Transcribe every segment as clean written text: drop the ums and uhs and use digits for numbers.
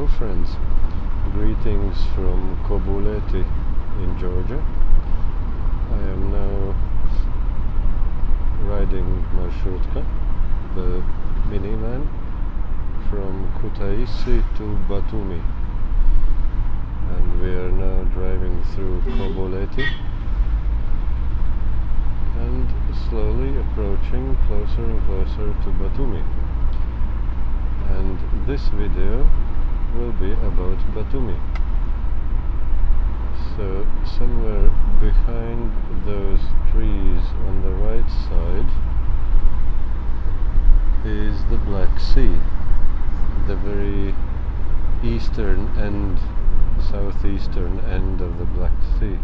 Hello friends, greetings from Kobuleti in Georgia. I am now riding Marshrutka, the minivan, from Kutaisi to Batumi, and we are now driving through Kobuleti and slowly approaching closer and closer to Batumi. And this video will be about Batumi. So somewhere behind those trees on the right side is the Black Sea, the very eastern end, southeastern end of the Black Sea.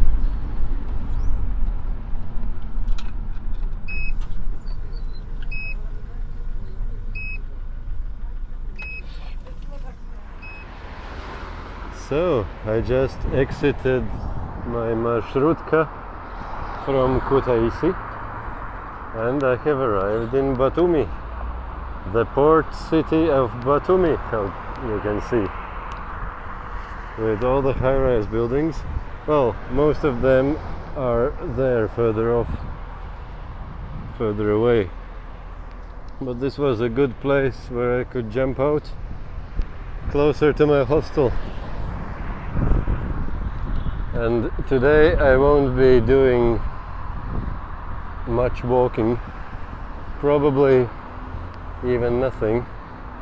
So, I just exited my Marshrutka from Kutaisi and I have arrived in Batumi, the port city of Batumi, how you can see, with all the high-rise buildings. Well, most of them are there further off, further away, but this was a good place where I could jump out closer to my hostel. And today I won't be doing much walking, probably even nothing.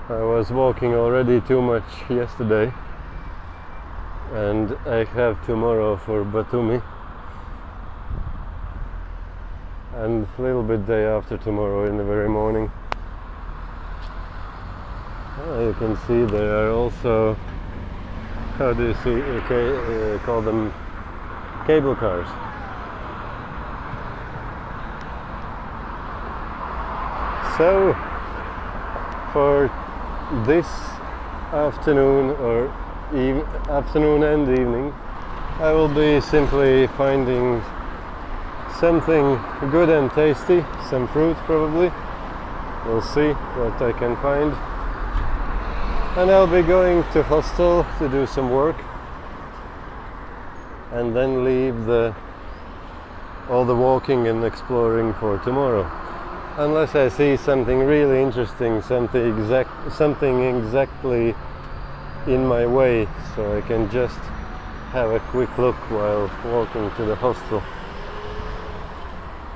I was walking already too much yesterday, and I have tomorrow for Batumi and a little bit day after tomorrow in the very morning. You can see there are also, how do you see, call them cable cars. So for this afternoon or afternoon and evening, I will be simply finding something good and tasty, some fruit probably. We'll see what I can find. And I'll be going to Hostel to do some work and then leave all the walking and exploring for tomorrow. Unless I see something really interesting, something exactly in my way, so I can just have a quick look while walking to the hostel.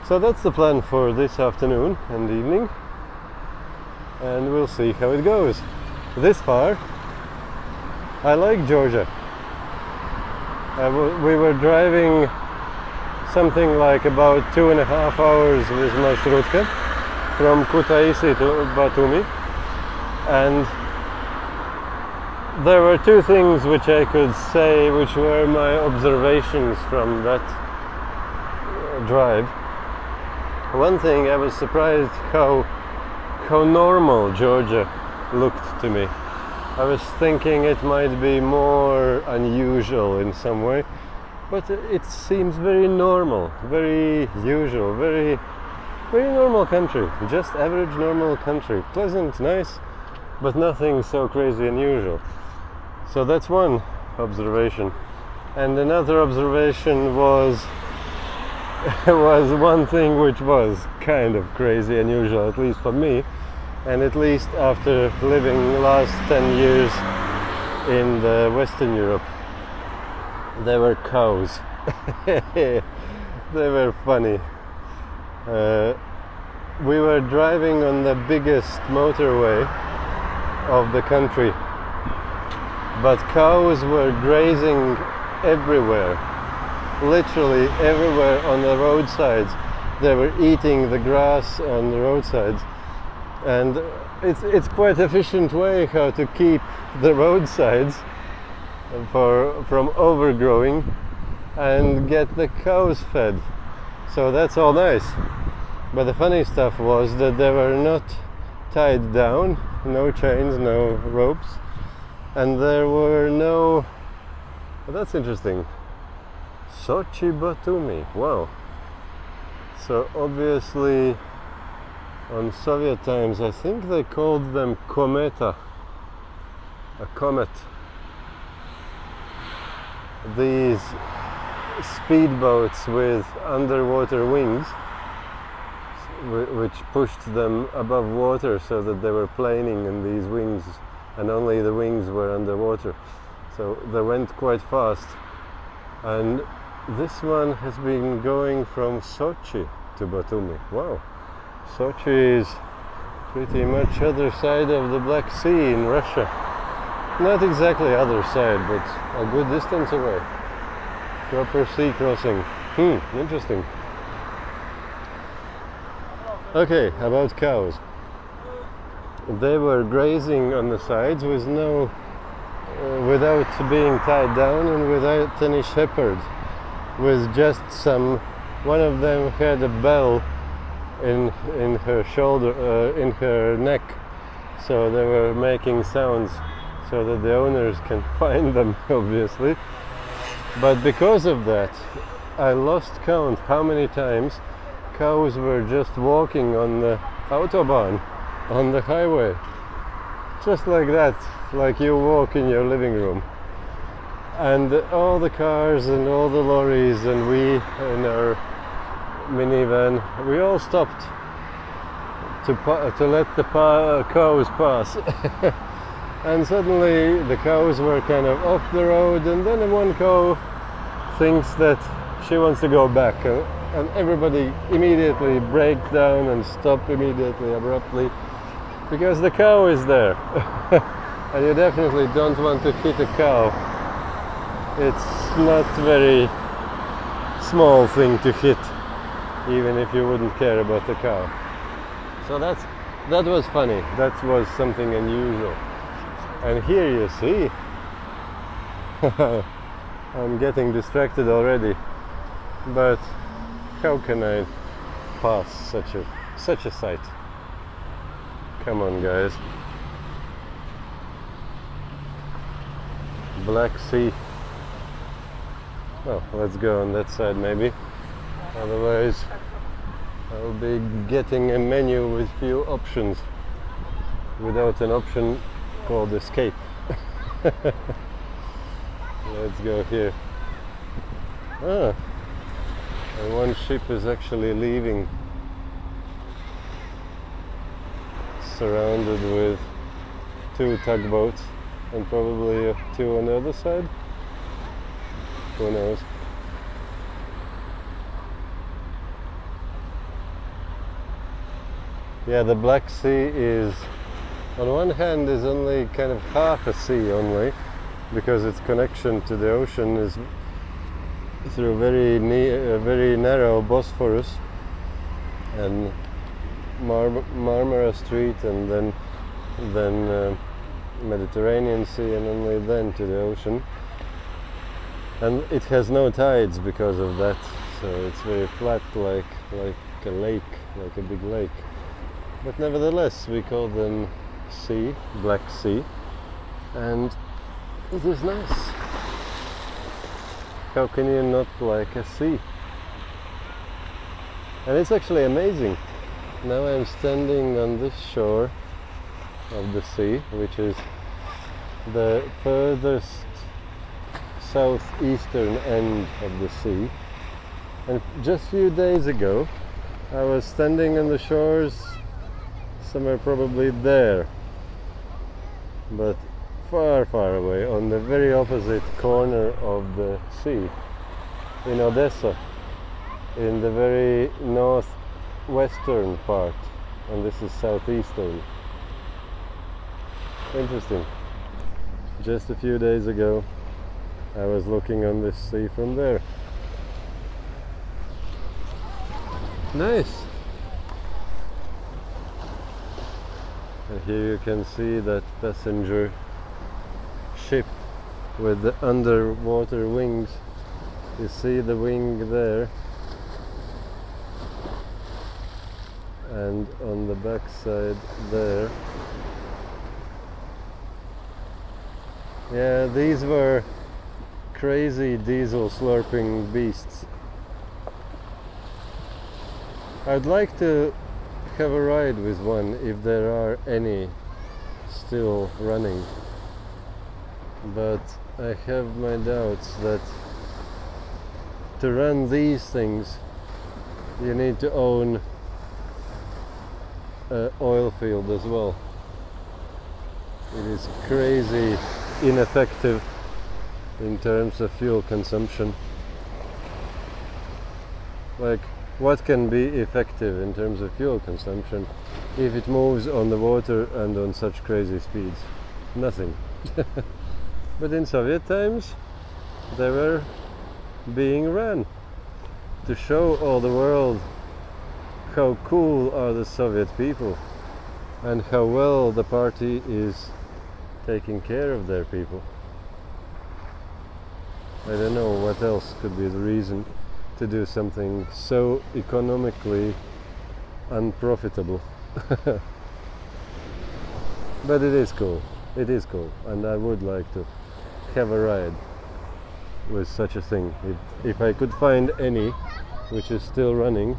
So that's the plan for this afternoon and evening, and we'll see how it goes. This far, I like Georgia. We were driving something like about 2.5 hours with Marshrutka from Kutaisi to Batumi, and there were two things which I could say which were my observations from that drive. One thing, I was surprised how normal Georgia looked to me. I was thinking it might be more unusual in some way, but it seems very normal, very usual, very normal country, just average normal country, pleasant, nice, but nothing so crazy unusual. So that's one observation. And another observation was one thing which was kind of crazy unusual, at least for me, and at least after living last 10 years in the Western Europe. There were cows. They were funny. We were driving on the biggest motorway of the country, but cows were grazing everywhere, literally everywhere on the roadsides. They were eating the grass on the roadsides. And it's quite an efficient way how to keep the roadsides from overgrowing and get the cows fed. So that's all nice. But the funny stuff was that they were not tied down, no chains, no ropes, and there were no... Well, that's interesting. Sochi Batumi, wow. So obviously on Soviet times, I think they called them kometa, a comet, these speedboats with underwater wings, which pushed them above water so that they were planing in these wings, and only the wings were underwater. So they went quite fast. And this one has been going from Sochi to Batumi. Wow, Sochi is pretty much other side of the Black Sea in Russia. Not exactly other side, but a good distance away. Proper sea crossing. Interesting. Okay, about cows. They were grazing on the sides with without being tied down and without any shepherd. With just one of them had a bell in her shoulder, in her neck, so they were making sounds so that the owners can find them, obviously. But because of that, I lost count how many times cows were just walking on the autobahn, on the highway, just like that, like you walk in your living room. And all the cars and all the lorries and we in our minivan, we all stopped to let the cows pass. And suddenly the cows were kind of off the road, and then one cow thinks that she wants to go back, and everybody immediately breaks down and stop immediately, abruptly, because the cow is there. And you definitely don't want to hit a cow. It's not very small thing to hit, even if you wouldn't care about the cow. So that was funny. That was something unusual. And here you see, I'm getting distracted already. But how can I pass such a sight? Come on, guys. Black Sea. Oh, let's go on that side maybe. Otherwise, I'll be getting a menu with few options without an option called escape. Let's go here. Ah, and one ship is actually leaving, surrounded with two tugboats and probably two on the other side. Who knows? Yeah, the Black Sea is, on one hand, is only kind of half a sea only, because its connection to the ocean is through very narrow Bosphorus and Marmara Strait, and then Mediterranean Sea, and only then to the ocean. And it has no tides because of that, so it's very flat, like a lake, like a big lake. But nevertheless, we call them sea, Black Sea, and it is nice. How can you not like a sea? And it's actually amazing. Now I'm standing on this shore of the sea, which is the furthest southeastern end of the sea. And just a few days ago, I was standing on the shores somewhere probably there, but far, far away, on the very opposite corner of the sea, in Odessa, in the very northwestern part, and this is southeastern. Interesting. Just a few days ago, I was looking on this sea from there. Nice! And here you can see that passenger ship with the underwater wings. You see the wing there, and on the back side there. Yeah, these were crazy diesel slurping beasts. I'd like to have a ride with one if there are any still running. but I have my doubts that to run these things you need to own an oil field as well. It is crazy ineffective in terms of fuel consumption. Like, what can be effective in terms of fuel consumption if it moves on the water and on such crazy speeds? Nothing. But in Soviet times they were being ran to show all the world how cool are the Soviet people and how well the party is taking care of their people. I don't know what else could be the reason to do something so economically unprofitable. But it is cool. It is cool, and I would like to have a ride with such a thing. If I could find any which is still running,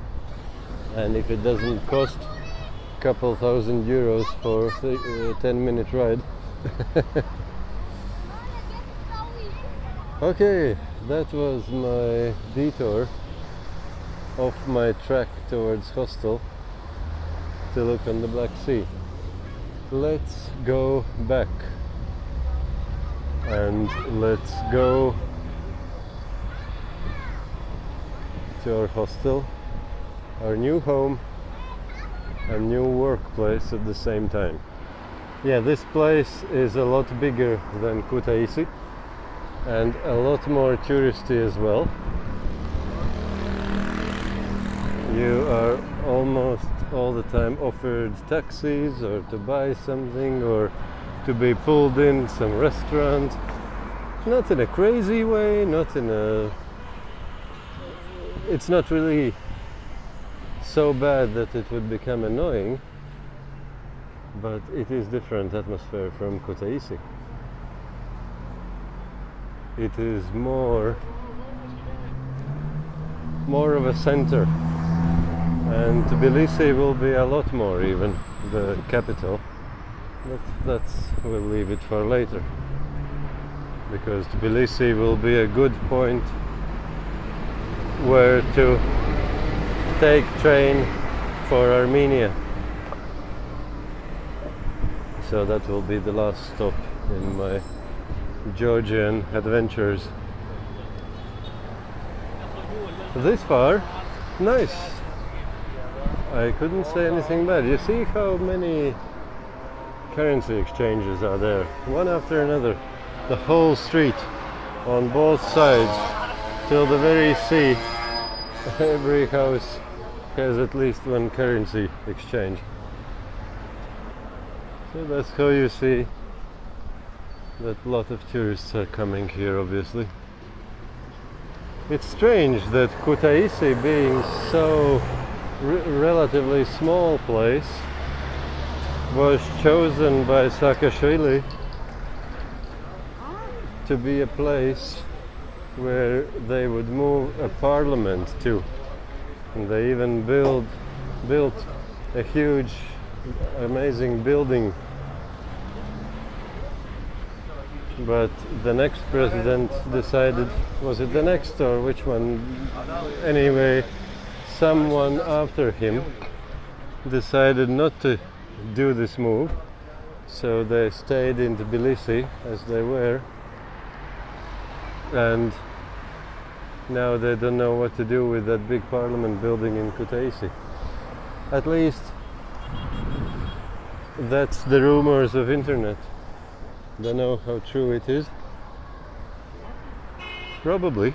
and if it doesn't cost a couple thousand euros for a 10-minute ride. Okay, that was my detour off my track towards Hostel to look on the Black Sea. Let's go back and let's go to our hostel, our new home and new workplace at the same time. Yeah, this place is a lot bigger than Kutaisi and a lot more touristy as well. You are almost all the time offered taxis or to buy something or to be pulled in some restaurant. Not in a crazy way, not in a... It's not really so bad that it would become annoying, but it is different atmosphere from Kutaisi. It is more of a center, and Tbilisi will be a lot more, even the capital. But we'll leave it for later, because Tbilisi will be a good point where to take train for Armenia. So that will be the last stop in my Georgian adventures. This far, nice. I couldn't say anything bad. You see how many currency exchanges are there, one after another, the whole street on both sides till the very sea. Every house has at least one currency exchange. So that's how you see that a lot of tourists are coming here, obviously. It's strange that Kutaisi, being so relatively small place, was chosen by Saakashvili to be a place where they would move a parliament to. And they even built a huge, amazing building. But the next president decided, was it the next or which one? Anyway, someone after him decided not to do this move, so they stayed in Tbilisi as they were, and now they don't know what to do with that big parliament building in Kutaisi. At least that's the rumors of internet. Don't know how true it is. Probably.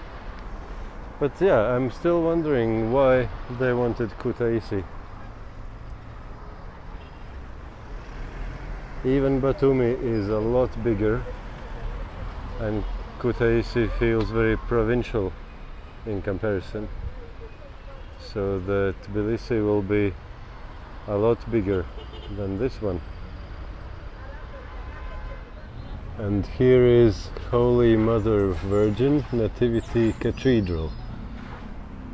But yeah, I'm still wondering why they wanted Kutaisi. Even Batumi is a lot bigger, and Kutaisi feels very provincial in comparison. So the Tbilisi will be a lot bigger than this one. And here is Holy Mother Virgin Nativity Cathedral.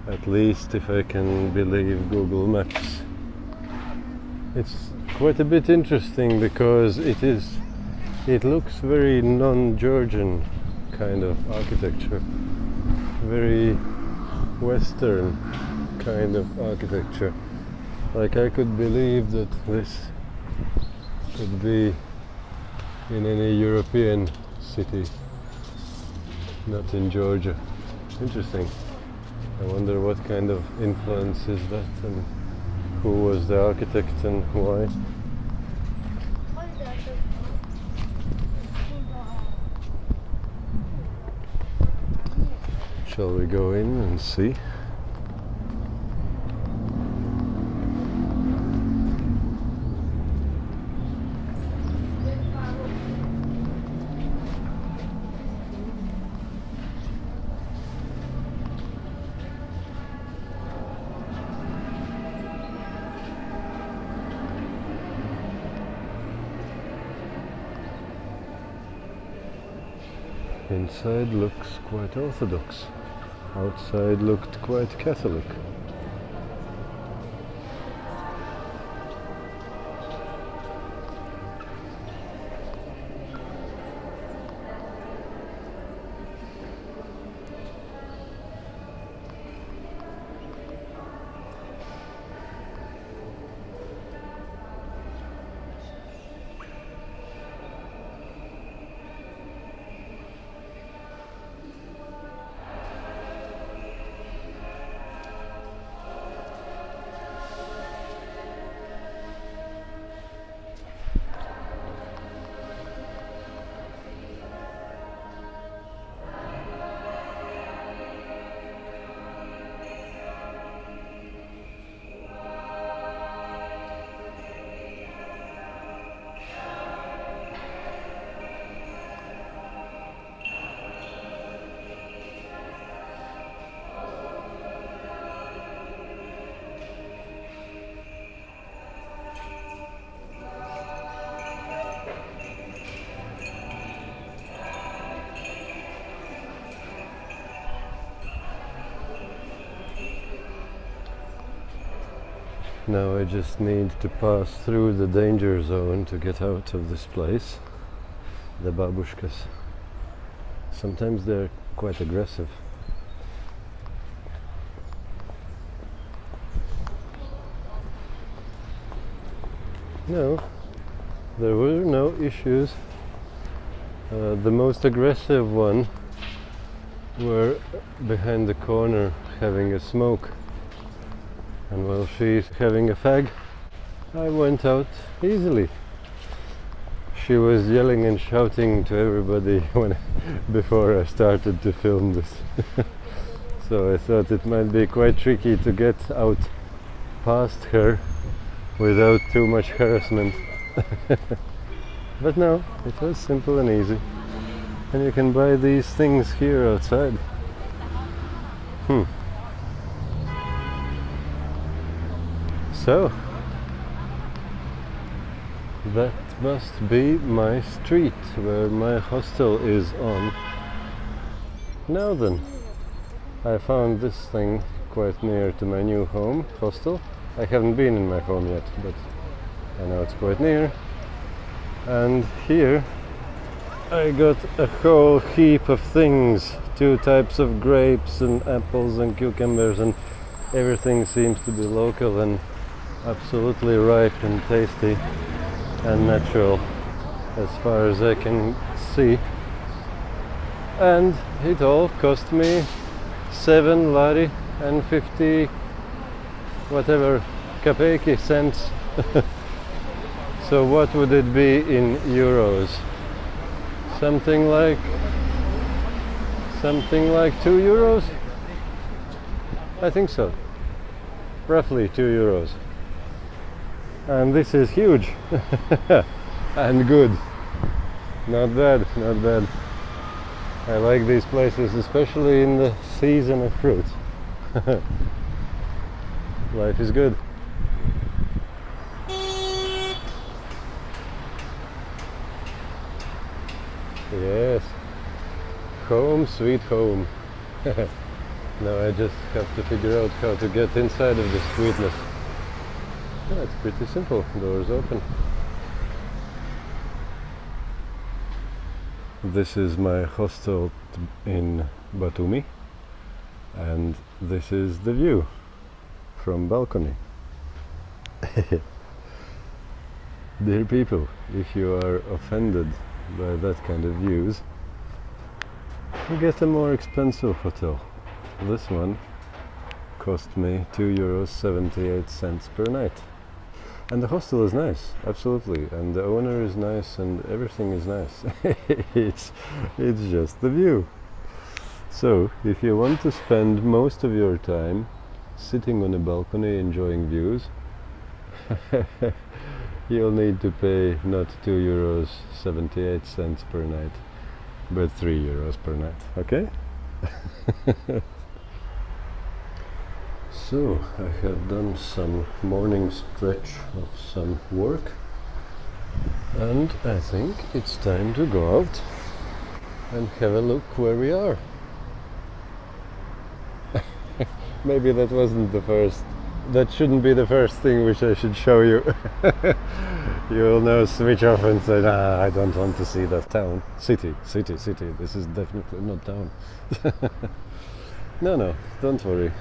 At least if I can believe Google Maps. It's quite a bit interesting because it is It looks very non-Georgian kind of architecture, very Western kind of architecture. Like I could believe that this could be in any European city, not in Georgia. Interesting. I wonder what kind of influence is that, and who was the architect and why. Shall we go in and see? Inside looks quite orthodox. Outside looked quite Catholic. Now I just need to pass through the danger zone to get out of this place. The babushkas. Sometimes they're quite aggressive. No, there were no issues. The most aggressive one were behind the corner having a smoke. And while she's having a fag, I went out easily. She was yelling and shouting to everybody before I started to film this. So I thought it might be quite tricky to get out past her without too much harassment. But no, it was simple and easy. And you can buy these things here outside. So, that must be my street where my hostel is on. Now then, I found this thing quite near to my new home, hostel. I haven't been in my home yet, but I know it's quite near. And here I got a whole heap of things, 2 types of grapes and apples and cucumbers, and everything seems to be local and absolutely ripe and tasty and natural as far as I can see. And it all cost me 7 lari and 50 whatever kapeki cents. So what would it be in euros? Something like 2 euros? I think so. Roughly 2 euros. And this is huge and good. Not bad, not bad. I like these places, especially in the season of fruit. Life is good. Yes, home sweet home. Now I just have to figure out how to get inside of this sweetness. Yeah, it's pretty simple. Doors open. This is my hostel in Batumi, and this is the view from balcony. Dear people, if you are offended by that kind of views, get a more expensive hotel. This one cost me €2.78 per night. And the hostel is nice, absolutely, and the owner is nice and everything is nice. it's just the view. So, if you want to spend most of your time sitting on a balcony enjoying views, you'll need to pay not €2.78 per night, but €3 per night, okay? So, I have done some morning stretch of some work, and I think it's time to go out and have a look where we are. Maybe that wasn't the first, that shouldn't be the first thing which I should show you. You'll now switch off and say, nah, I don't want to see that town. City, this is definitely not town. No, don't worry.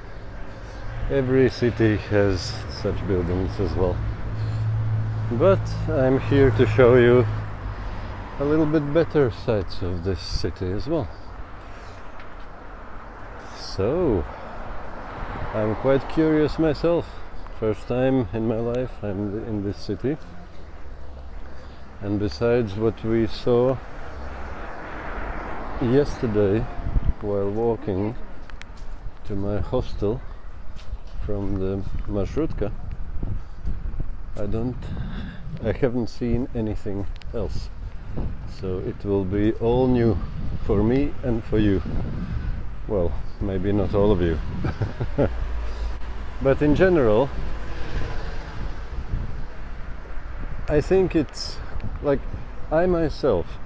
Every city has such buildings as well. But I'm here to show you a little bit better sides of this city as well. So, I'm quite curious myself. First time in my life I'm in this city. And besides what we saw yesterday while walking to my hostel from the marshrutka, I haven't seen anything else. So it will be all new for me and for you. Well, maybe not all of you. But in general, I think it's like I myself,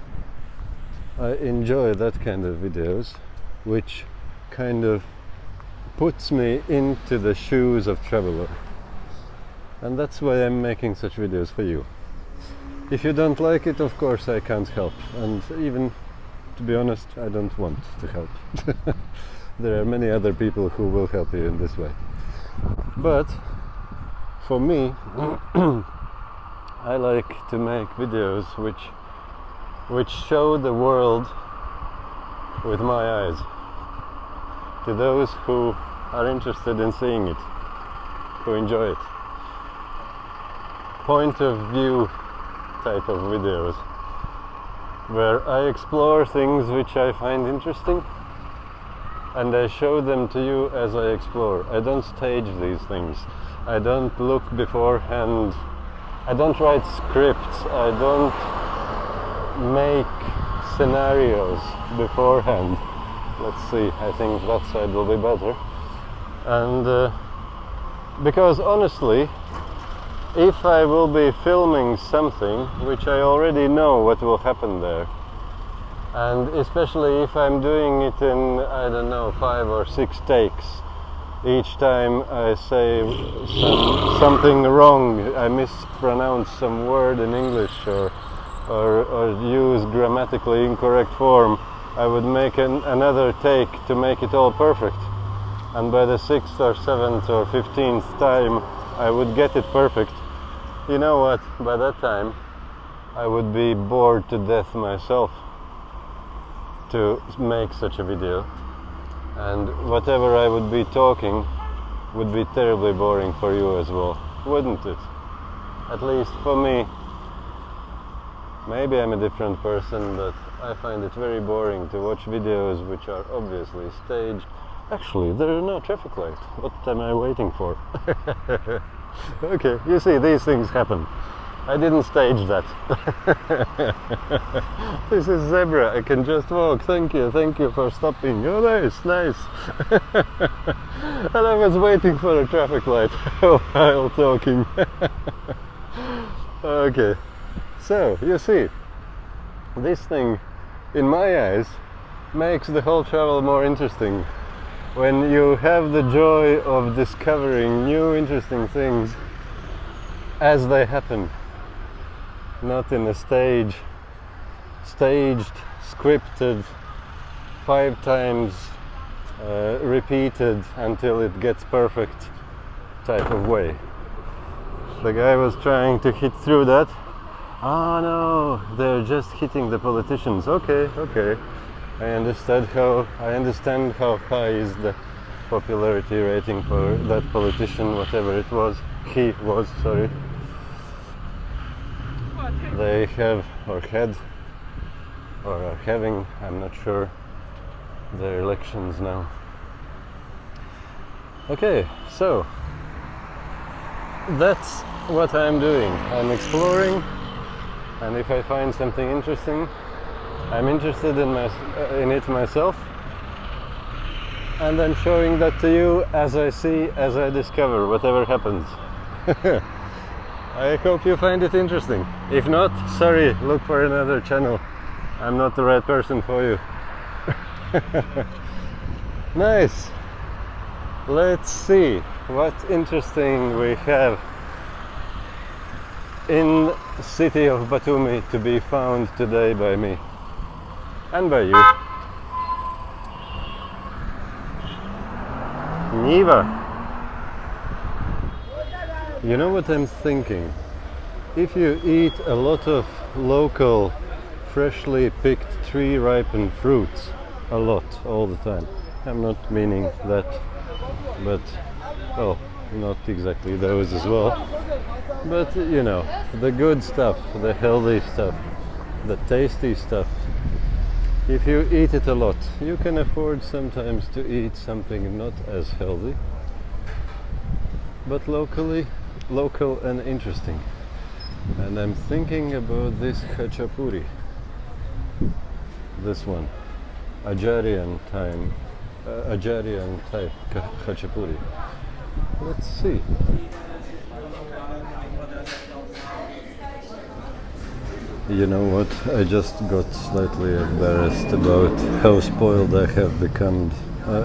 I enjoy that kind of videos which kind of puts me into the shoes of traveler, and that's why I'm making such videos for you. If you don't like it, of course I can't help, and even to be honest, I don't want to help. There are many other people who will help you in this way, but for me I like to make videos which show the world with my eyes, to those who are interested in seeing it, who enjoy it. Point of view type of videos, where I explore things which I find interesting and I show them to you as I explore. I don't stage these things. I don't look beforehand. I don't write scripts. I don't make scenarios beforehand. Let's see, I think that side will be better. And because honestly, if I will be filming something which I already know what will happen there, and especially if I'm doing it in, I don't know, 5 or 6 takes, each time I say something wrong, I mispronounce some word in English or use grammatically incorrect form, I would make another take to make it all perfect. And by the 6th or 7th or 15th time I would get it perfect. You know what, by that time I would be bored to death myself to make such a video, and whatever I would be talking would be terribly boring for you as well, wouldn't it? At least for me. Maybe I'm a different person, but I find it very boring to watch videos which are obviously staged. Actually, there is no traffic light. What am I waiting for? Okay, you see, these things happen. I didn't stage that. This is zebra, I can just walk. Thank you for stopping. Oh, nice. And I was waiting for a traffic light while talking. Okay, so you see, this thing, in my eyes, makes the whole travel more interesting. When you have the joy of discovering new interesting things as they happen, not in a staged scripted, 5 times repeated until it gets perfect type of way. The guy was trying to hit through that. Oh no, they're just hitting the politicians. Okay. I understand how high is the popularity rating for that politician, whatever it was. He was, sorry. They have or had or are having, I'm not sure, their elections now. Okay, so that's what I'm doing. I'm exploring, and if I find something interesting, I'm interested in it myself, and I'm showing that to you as I see, as I discover, whatever happens. I hope you find it interesting. If not, sorry, look for another channel. I'm not the right person for you. Nice. Let's see what interesting we have in the city of Batumi to be found today by me and by you. Niva. You know what I'm thinking? If you eat a lot of local, freshly picked tree-ripened fruits, a lot, all the time. I'm not meaning that, but, well, not exactly those as well. But, you know, the good stuff, the healthy stuff, the tasty stuff. If you eat it a lot, you can afford sometimes to eat something not as healthy, but local and interesting. And I'm thinking about this Khachapuri. This one. Ajarian type Khachapuri. Let's see. You know what? I just got slightly embarrassed about how spoiled I have become. How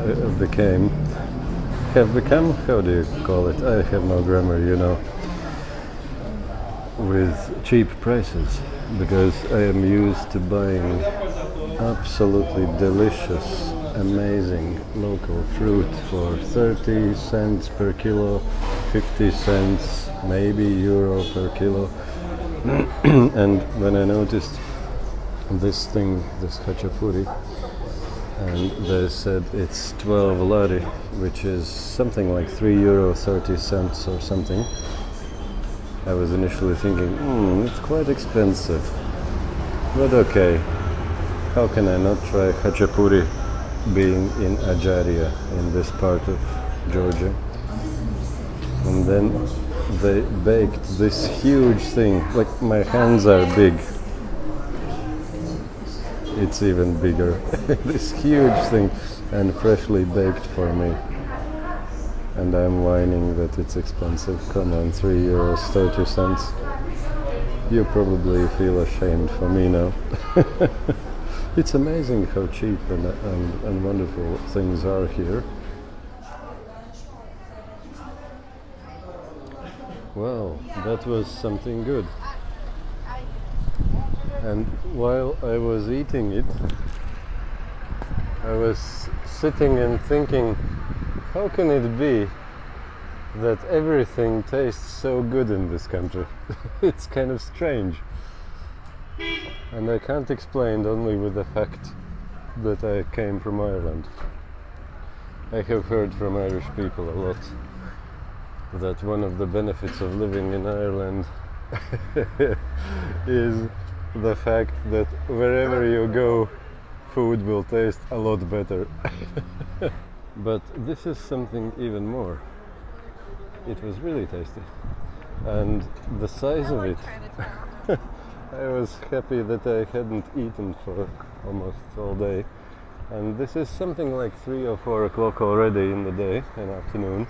do you call it? I have no grammar, you know. With cheap prices, because I am used to buying absolutely delicious, amazing local fruit for 30 cents per kilo, 50 cents, maybe euro per kilo. And when I noticed this thing, this Khachapuri, and they said it's 12 lari, which is something like €3.30 or something, I was initially thinking, it's quite expensive. But okay, how can I not try Khachapuri being in Ajaria, in this part of Georgia? And then they baked this huge thing, like my hands are big. It's even bigger. This huge thing, and freshly baked for me. And I'm whining that it's expensive. Come on, €3.30. You probably feel ashamed for me now. It's amazing how cheap and wonderful things are here. Well, that was something good. And while I was eating it, I was sitting and thinking, how can it be that everything tastes so good in this country? It's kind of strange. And I can't explain only with the fact that I came from Ireland. I have heard from Irish people a lot that one of the benefits of living in Ireland is the fact that wherever you go, food will taste a lot better. But this is something even more. It was really tasty. And the size of it, I was happy that I hadn't eaten for almost all day. And this is something like 3 or 4 o'clock already in the day, in the afternoon.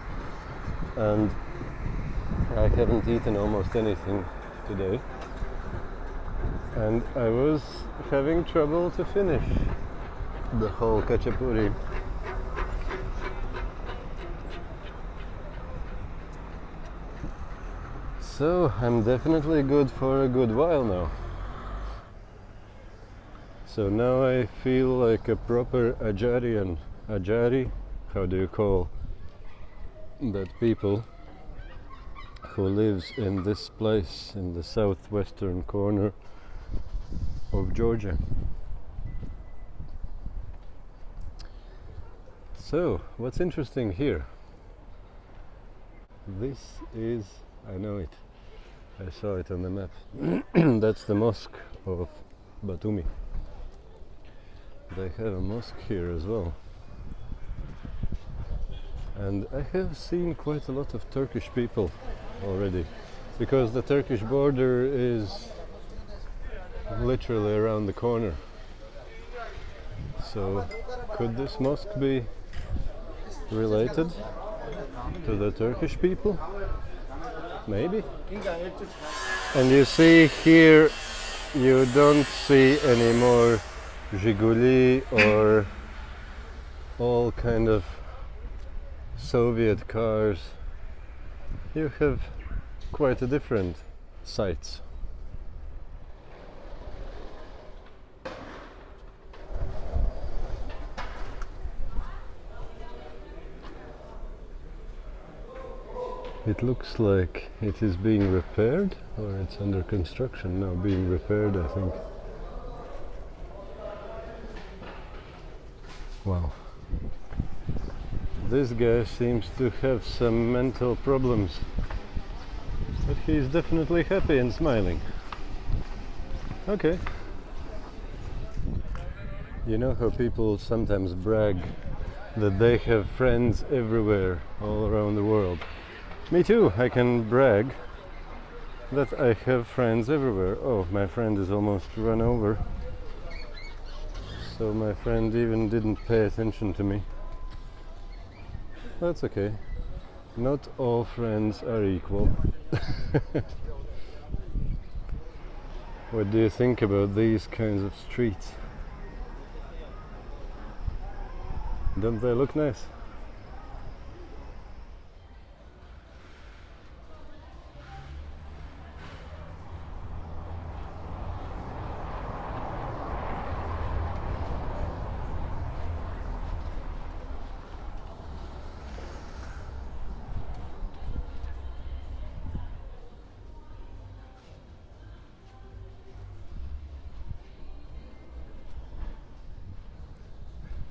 And I haven't eaten almost anything today. And I was having trouble to finish the whole Khachapuri. So I'm definitely good for a good while now. So now I feel like a proper Ajarian. Ajari, how do you call that people who lives in this place in the southwestern corner of Georgia. So, what's interesting here? This is, I know it, I saw it on the map. That's the mosque of Batumi. They have a mosque here as well. And I have seen quite a lot of Turkish people already, because the Turkish border is literally around the corner. So could this mosque be related to the Turkish people? Maybe. And you see here, you don't see any more Zhiguli or all kind of Soviet cars. You have quite a different sights. It looks like it is being repaired, or it's under construction now, being repaired, I think. Wow. This guy seems to have some mental problems, but he's definitely happy and smiling. Okay. You know how people sometimes brag that they have friends everywhere, all around the world. Me too, I can brag that I have friends everywhere. Oh, my friend is almost run over. So my friend even didn't pay attention to me. That's okay. Not all friends are equal. What do you think about these kinds of streets? Don't they look nice?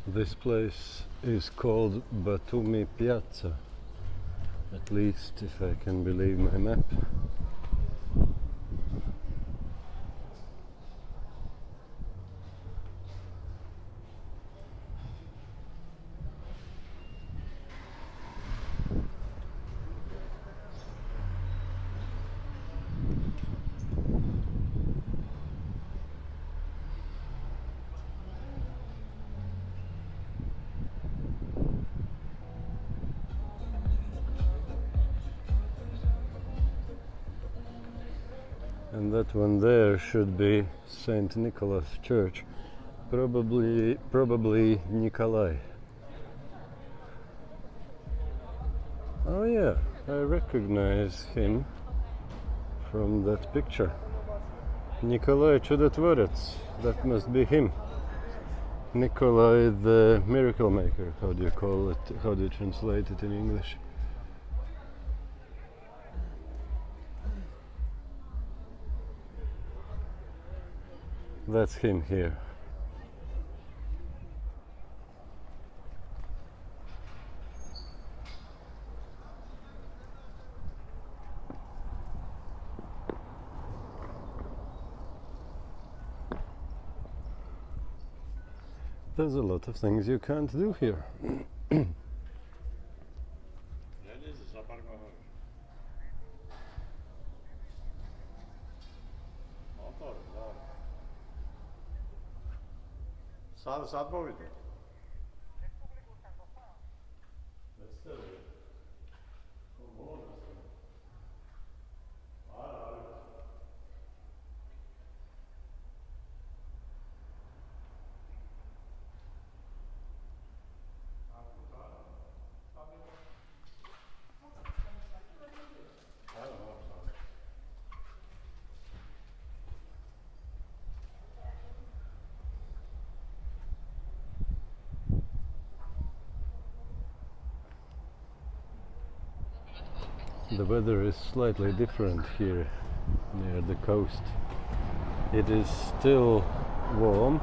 This place is called Batumi Piazza, at least if I can believe my map. And that one there should be Saint Nicholas Church, probably Nikolai. Oh yeah, I recognize him from that picture. Nikolai Chudotvorets, that must be him. Nikolai the miracle maker, how do you call it, how do you translate it in English? That's him here. There's a lot of things you can't do here. the weather is slightly different here near the coast. It is still warm,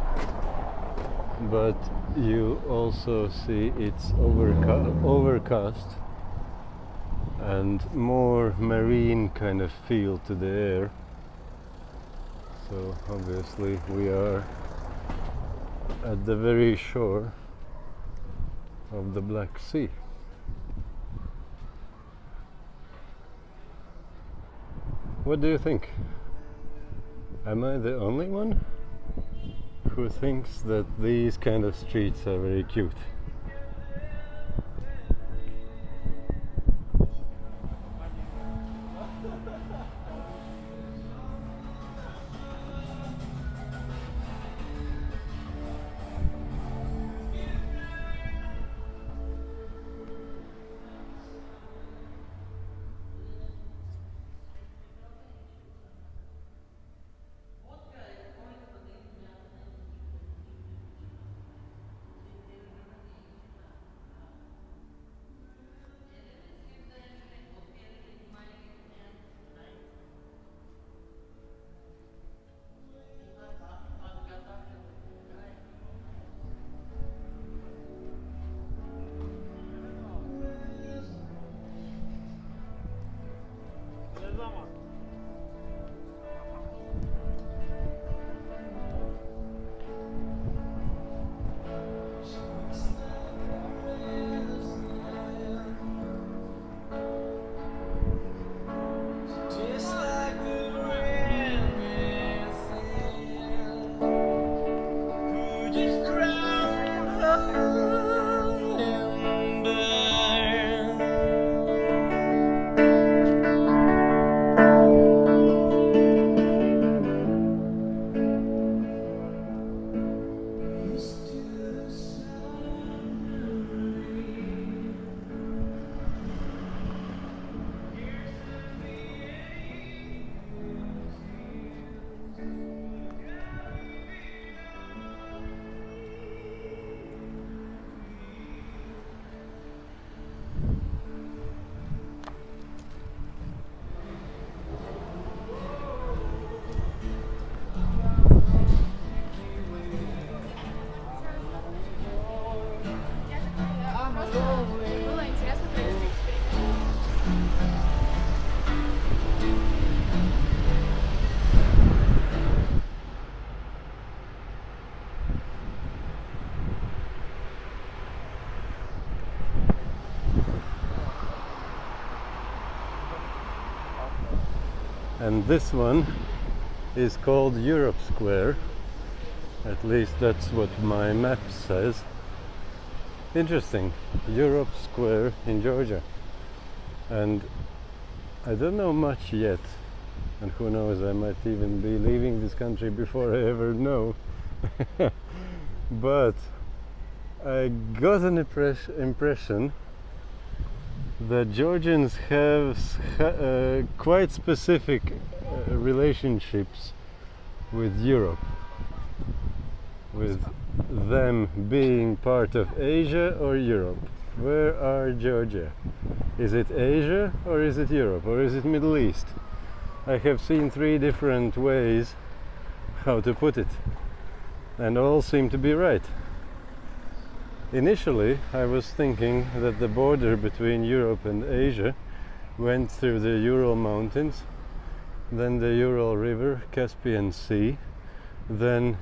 but you also see it's overcast and more marine kind of feel to the air. So obviously we are at the very shore of the Black Sea. What do you think? Am I the only one who thinks that these kind of streets are very cute? And this one is called Europe Square. At least that's what my map says. Interesting. Europe Square in Georgia. And I don't know much yet. And who knows, I might even be leaving this country before I ever know. But I got an impression that Georgians have quite specific relationships with Europe, with them being part of Asia or Europe. Where are Georgia? Is it Asia or is it Europe or is it Middle East? I have seen 3 different ways how to put it, and all seem to be right. Initially, I was thinking that the border between Europe and Asia went through the Ural Mountains, then the Ural River, Caspian Sea, then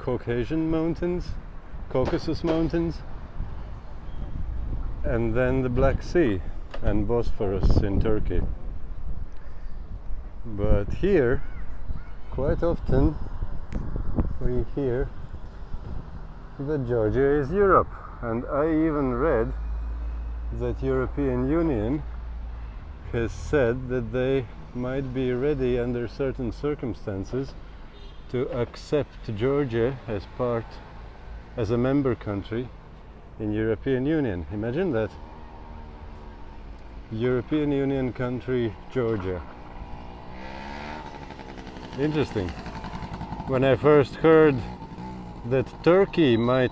Caucasian Mountains, Caucasus Mountains, and then the Black Sea and Bosphorus in Turkey. But here, quite often, we hear that Georgia is Europe, and I even read that European Union has said that they might be ready under certain circumstances to accept Georgia as a member country in European Union. Imagine that. European Union country Georgia. Interesting. When I first heard that Turkey might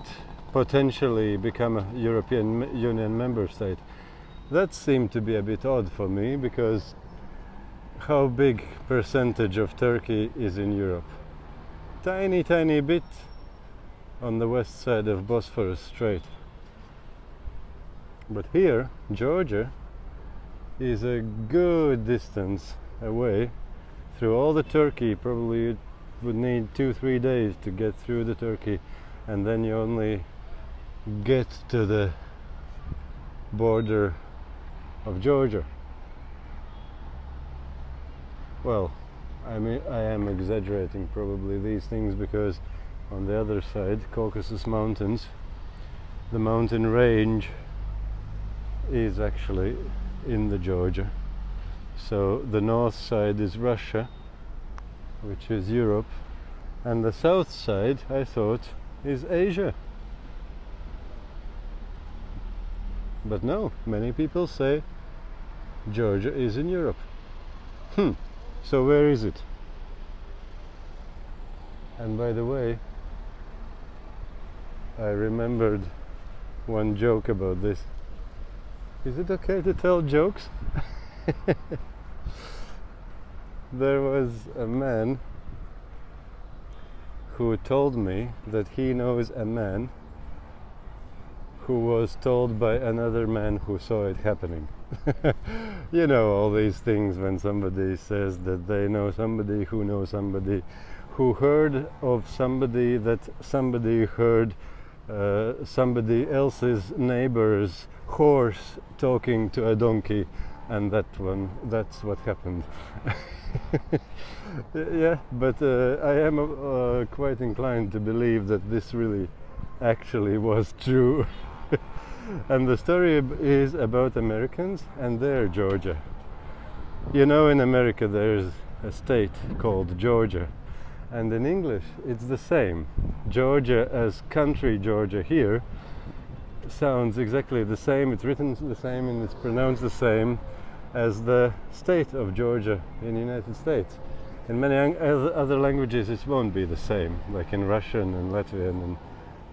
potentially become a European Union member state, That seemed to be a bit odd for me, because how big percentage of Turkey is in Europe? Tiny bit on the west side of Bosphorus Strait. But here, Georgia is a good distance away through all the Turkey. Probably it would need 2-3 days to get through the Turkey, and then you only get to the border of Georgia. Well, I am exaggerating probably these things, because on the other side, Caucasus Mountains, the mountain range is actually in the Georgia. So the north side is Russia, which is Europe, and the south side, I thought, is Asia. But no, many people say Georgia is in Europe. So where is it? And by the way, I remembered one joke about this. Is it okay to tell jokes? There was a man who told me that he knows a man who was told by another man who saw it happening. You know, all these things when somebody says that they know somebody who knows somebody who heard of somebody that somebody heard somebody else's neighbor's horse talking to a donkey, and that's what happened. Yeah, but I am quite inclined to believe that this really actually was true. And the story is about Americans and their Georgia. You know, in America there's a state called Georgia, and in English it's the same. Georgia as country Georgia here sounds exactly the same, it's written the same and it's pronounced the same as the state of Georgia in the United States. In many other languages it won't be the same, like in Russian and Latvian and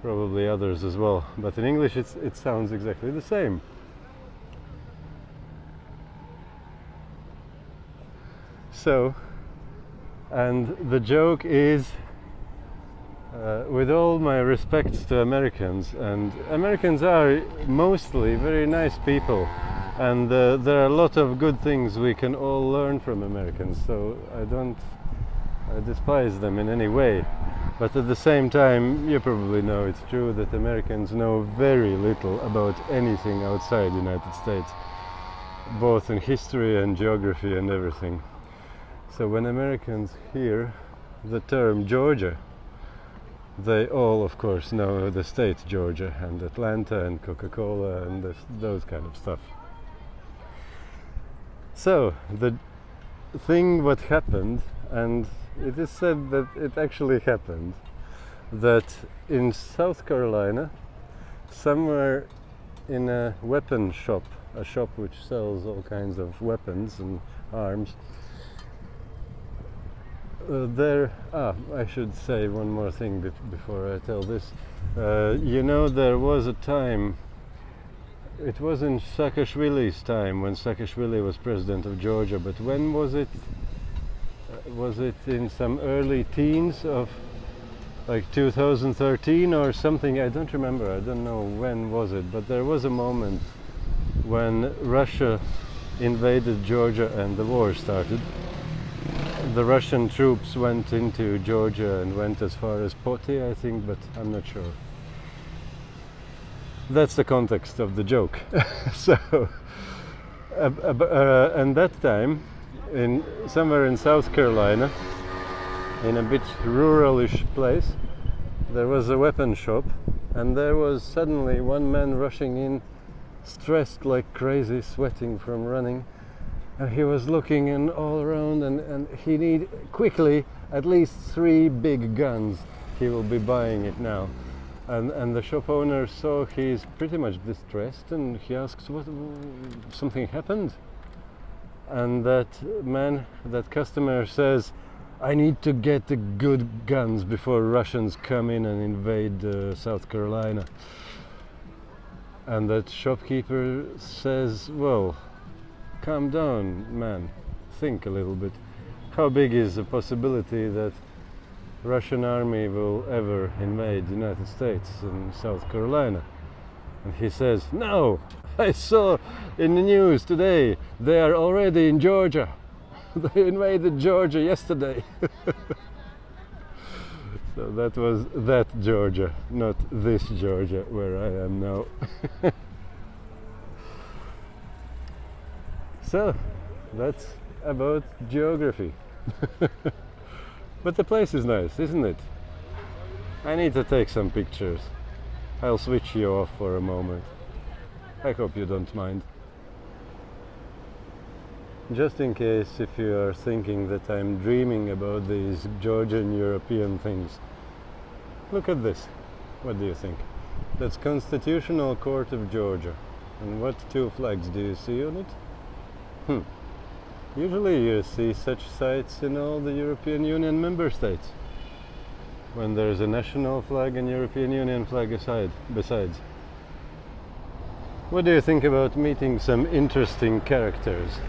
probably others as well, but in English it sounds exactly the same. So, and the joke is, with all my respects to Americans, and Americans are mostly very nice people, and there are a lot of good things we can all learn from Americans, so I despise them in any way. But at the same time, you probably know it's true that Americans know very little about anything outside the United States, both in history and geography and everything. So when Americans hear the term Georgia, they all, of course, know the state Georgia and Atlanta and Coca-Cola and those kind of stuff. So the thing what happened, and it is said that it actually happened, that in South Carolina, somewhere in a weapon shop, a shop which sells all kinds of weapons and arms, I should say one more thing before I tell this. You know, there was a time, it was in Saakashvili's time, when Saakashvili was president of Georgia, but when was it? Was it in some early teens of like 2013 or something? I don't remember, I don't know when was it, but there was a moment when Russia invaded Georgia and the war started. The Russian troops went into Georgia and went as far as Poti, I think, but I'm not sure. That's the context of the joke. So, and that time, somewhere in South Carolina, in a bit ruralish place, there was a weapon shop, and there was suddenly one man rushing in, stressed like crazy, sweating from running. And he was looking all around, and he need quickly at least 3 big guns. He will be buying it now. And the shop owner saw he's pretty much distressed, and he asks, "What? Something happened?" And that customer says, "I need to get the good guns before Russians come in and invade South Carolina." And that shopkeeper says, well, calm down, man, think a little bit. How big is the possibility that Russian army will ever invade the United States and South Carolina? And he says, no, I saw in the news today, they are already in Georgia. They invaded Georgia yesterday. So that was that Georgia, not this Georgia where I am now. So that's about geography. But the place is nice, isn't it? I need to take some pictures. I'll switch you off for a moment. I hope you don't mind. Just in case if you are thinking that I'm dreaming about these Georgian European things. Look at this. What do you think? That's Constitutional Court of Georgia. And what two flags do you see on it? Usually you see such sites in all the European Union member states, when there's a national flag and European Union flag besides. What do you think about meeting some interesting characters?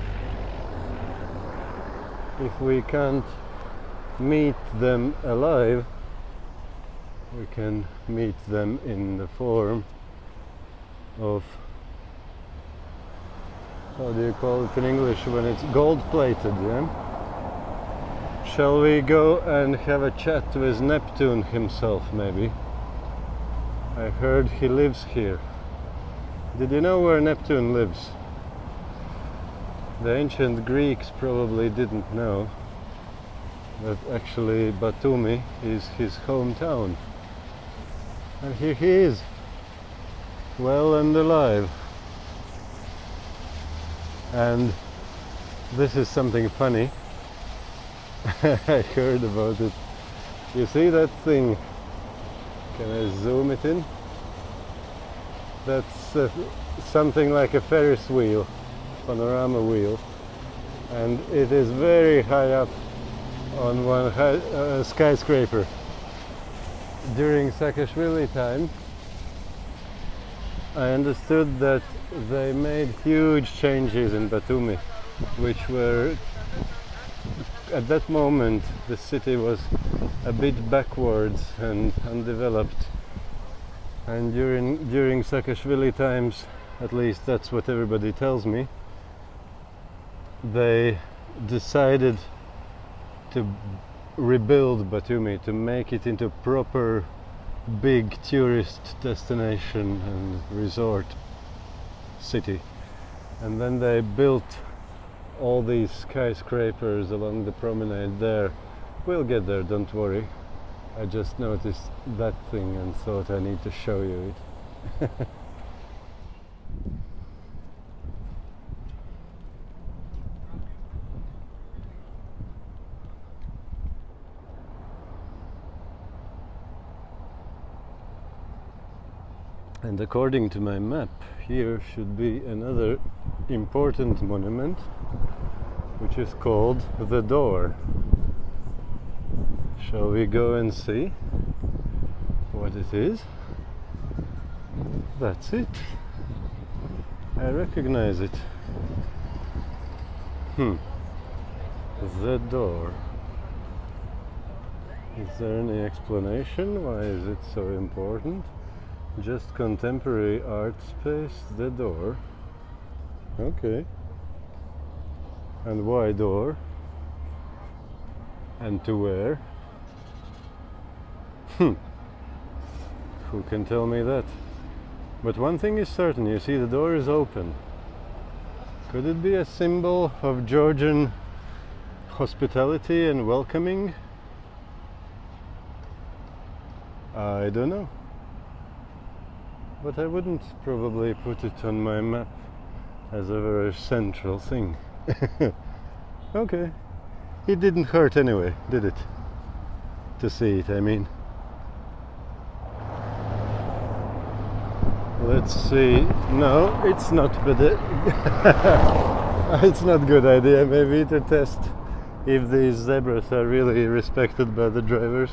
If we can't meet them alive, we can meet them in the form of, how do you call it in English when it's gold-plated, yeah? Shall we go and have a chat with Neptune himself, maybe? I heard he lives here. Did you know where Neptune lives? The ancient Greeks probably didn't know that actually Batumi is his hometown. And here he is, well and alive. And this is something funny. I heard about it. You see that thing? Can I zoom it in? That's something like a Ferris wheel, panorama wheel, and it is very high up on one skyscraper. During Saakashvili time, I understood that they made huge changes in Batumi, which were, at that moment, the city was a bit backwards and undeveloped. And during Saakashvili times, at least that's what everybody tells me, they decided to rebuild Batumi, to make it into proper big tourist destination and resort city. And then they built all these skyscrapers along the promenade there. We'll get there, don't worry. I just noticed that thing and thought I need to show you it. And according to my map, here should be another important monument, which is called the Door. Shall we go and see what it is? That's it. I recognize it. The Door. Is there any explanation? Why is it so important? Just contemporary art space, the Door. Okay. And why door? And to where? Who can tell me that? But one thing is certain, you see the door is open. Could it be a symbol of Georgian hospitality and welcoming? I don't know. But I wouldn't probably put it on my map as a very central thing. Okay. It didn't hurt anyway, did it? To see it, I mean. Let's see. No, it's not good. It's not good idea maybe to test if these zebras are really respected by the drivers.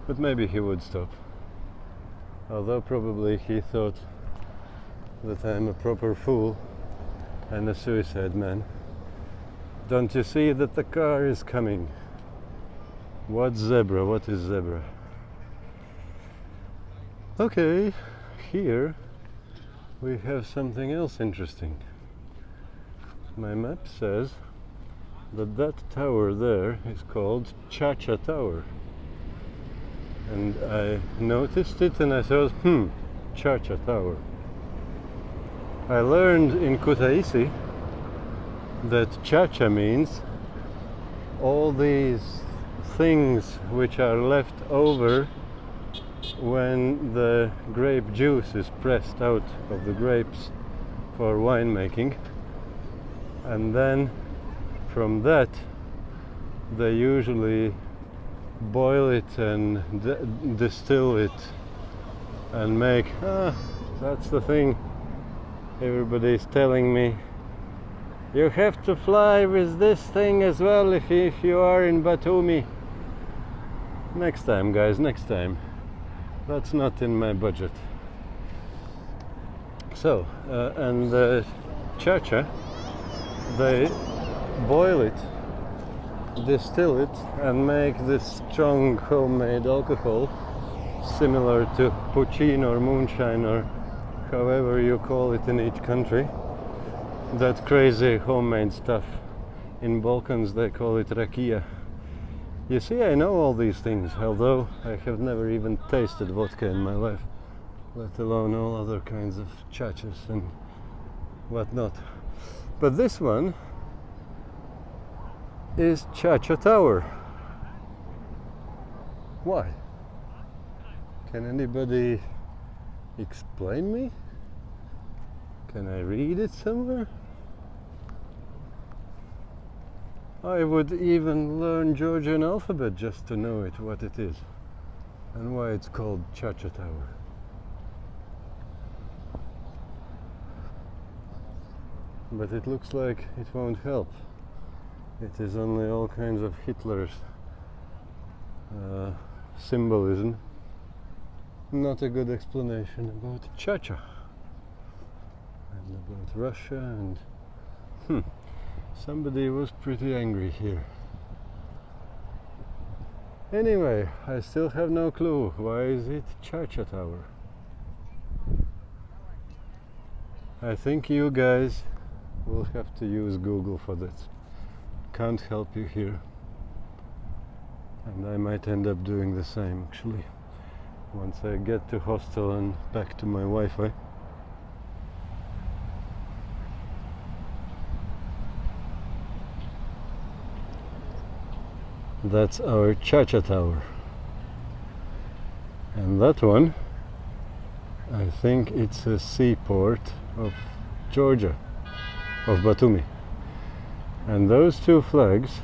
But maybe he would stop. Although probably he thought that I'm a proper fool and a suicide man. Don't you see that the car is coming? What's zebra? What is zebra? Okay, here we have something else interesting. My map says that that tower there is called Chacha Tower. And I noticed it and I thought, Chacha Tower. I learned in Kutaisi that Chacha means all these things which are left over when the grape juice is pressed out of the grapes for winemaking, and then from that they usually boil it and distill it and make that's the thing everybody's telling me, you have to fly with this thing as well if you are in Batumi. Next time, guys, next time. That's not in my budget. So and the chacha, they boil it, distill it and make this strong homemade alcohol similar to poutine or moonshine or however you call it in each country. That crazy homemade stuff. In Balkans they call it rakia. You see, I know all these things, although I have never even tasted vodka in my life, let alone all other kinds of chachas and whatnot. But this one is Chacha Tower. Why? Can anybody explain me? Can I read it somewhere? I would even learn Georgian alphabet just to know it, what it is and why it's called Chacha Tower. But it looks like it won't help. It is only all kinds of Hitler's symbolism. Not a good explanation about Chacha and about Russia, and somebody was pretty angry here. Anyway, I still have no clue. Why is it Chacha Tower? I think you guys will have to use Google for this. Can't help you here. And I might end up doing the same actually, once I get to Hostel and back to my Wi-Fi. That's our Chacha Tower. And that one, I think it's a seaport of Georgia, of Batumi. And those two flags,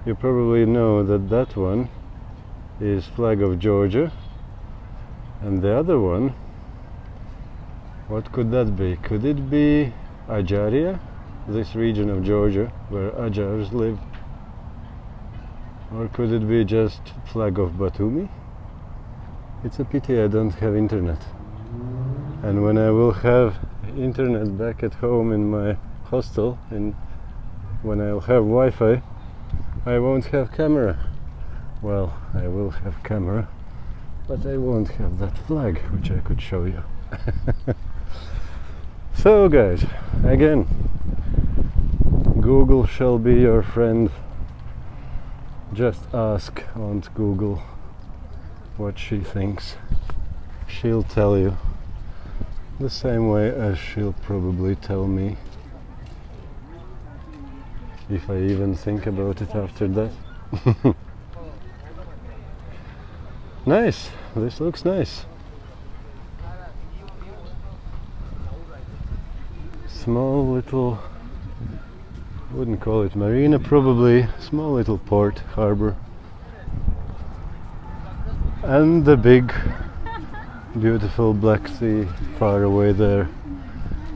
you probably know that that one is flag of Georgia, and the other one, what could that be? Could it be Ajaria, this region of Georgia where Ajars live? Or could it be just flag of Batumi? It's a pity I don't have internet. And when I will have internet back at home in my hostel, and when I'll have Wi-Fi, I won't have camera. Well, I will have camera, but I won't have that flag, which I could show you. So guys, again, Google shall be your friend. Just ask Aunt Google what she thinks. She'll tell you the same way as she'll probably tell me, if I even think about it after that. Nice, this looks nice. Small little, wouldn't call it marina, probably small little port, harbor. And the big, beautiful Black Sea far away there,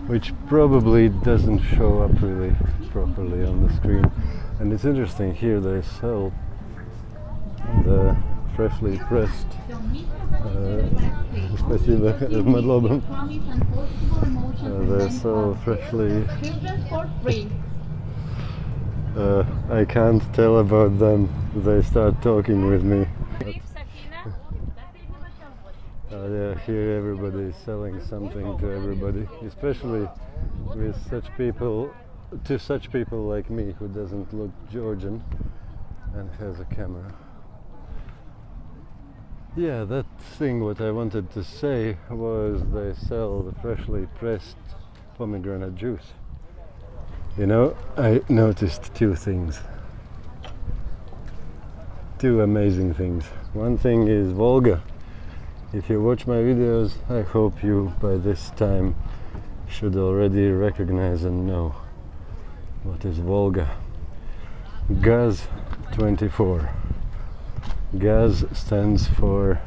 which probably doesn't show up really properly on the screen. And it's interesting, here they sell the freshly pressed Спасибо. Madlobam. They're so freshly. I can't tell about them. They start talking with me. Yeah, here everybody is selling something to everybody, especially with such people, to such people like me who doesn't look Georgian and has a camera. Yeah, that thing what I wanted to say was they sell the freshly pressed pomegranate juice. You know, I noticed two things. Two amazing things. One thing is Volga. If you watch my videos, I hope you by this time should already recognize and know what is Volga. Gaz 24. Gaz stands for...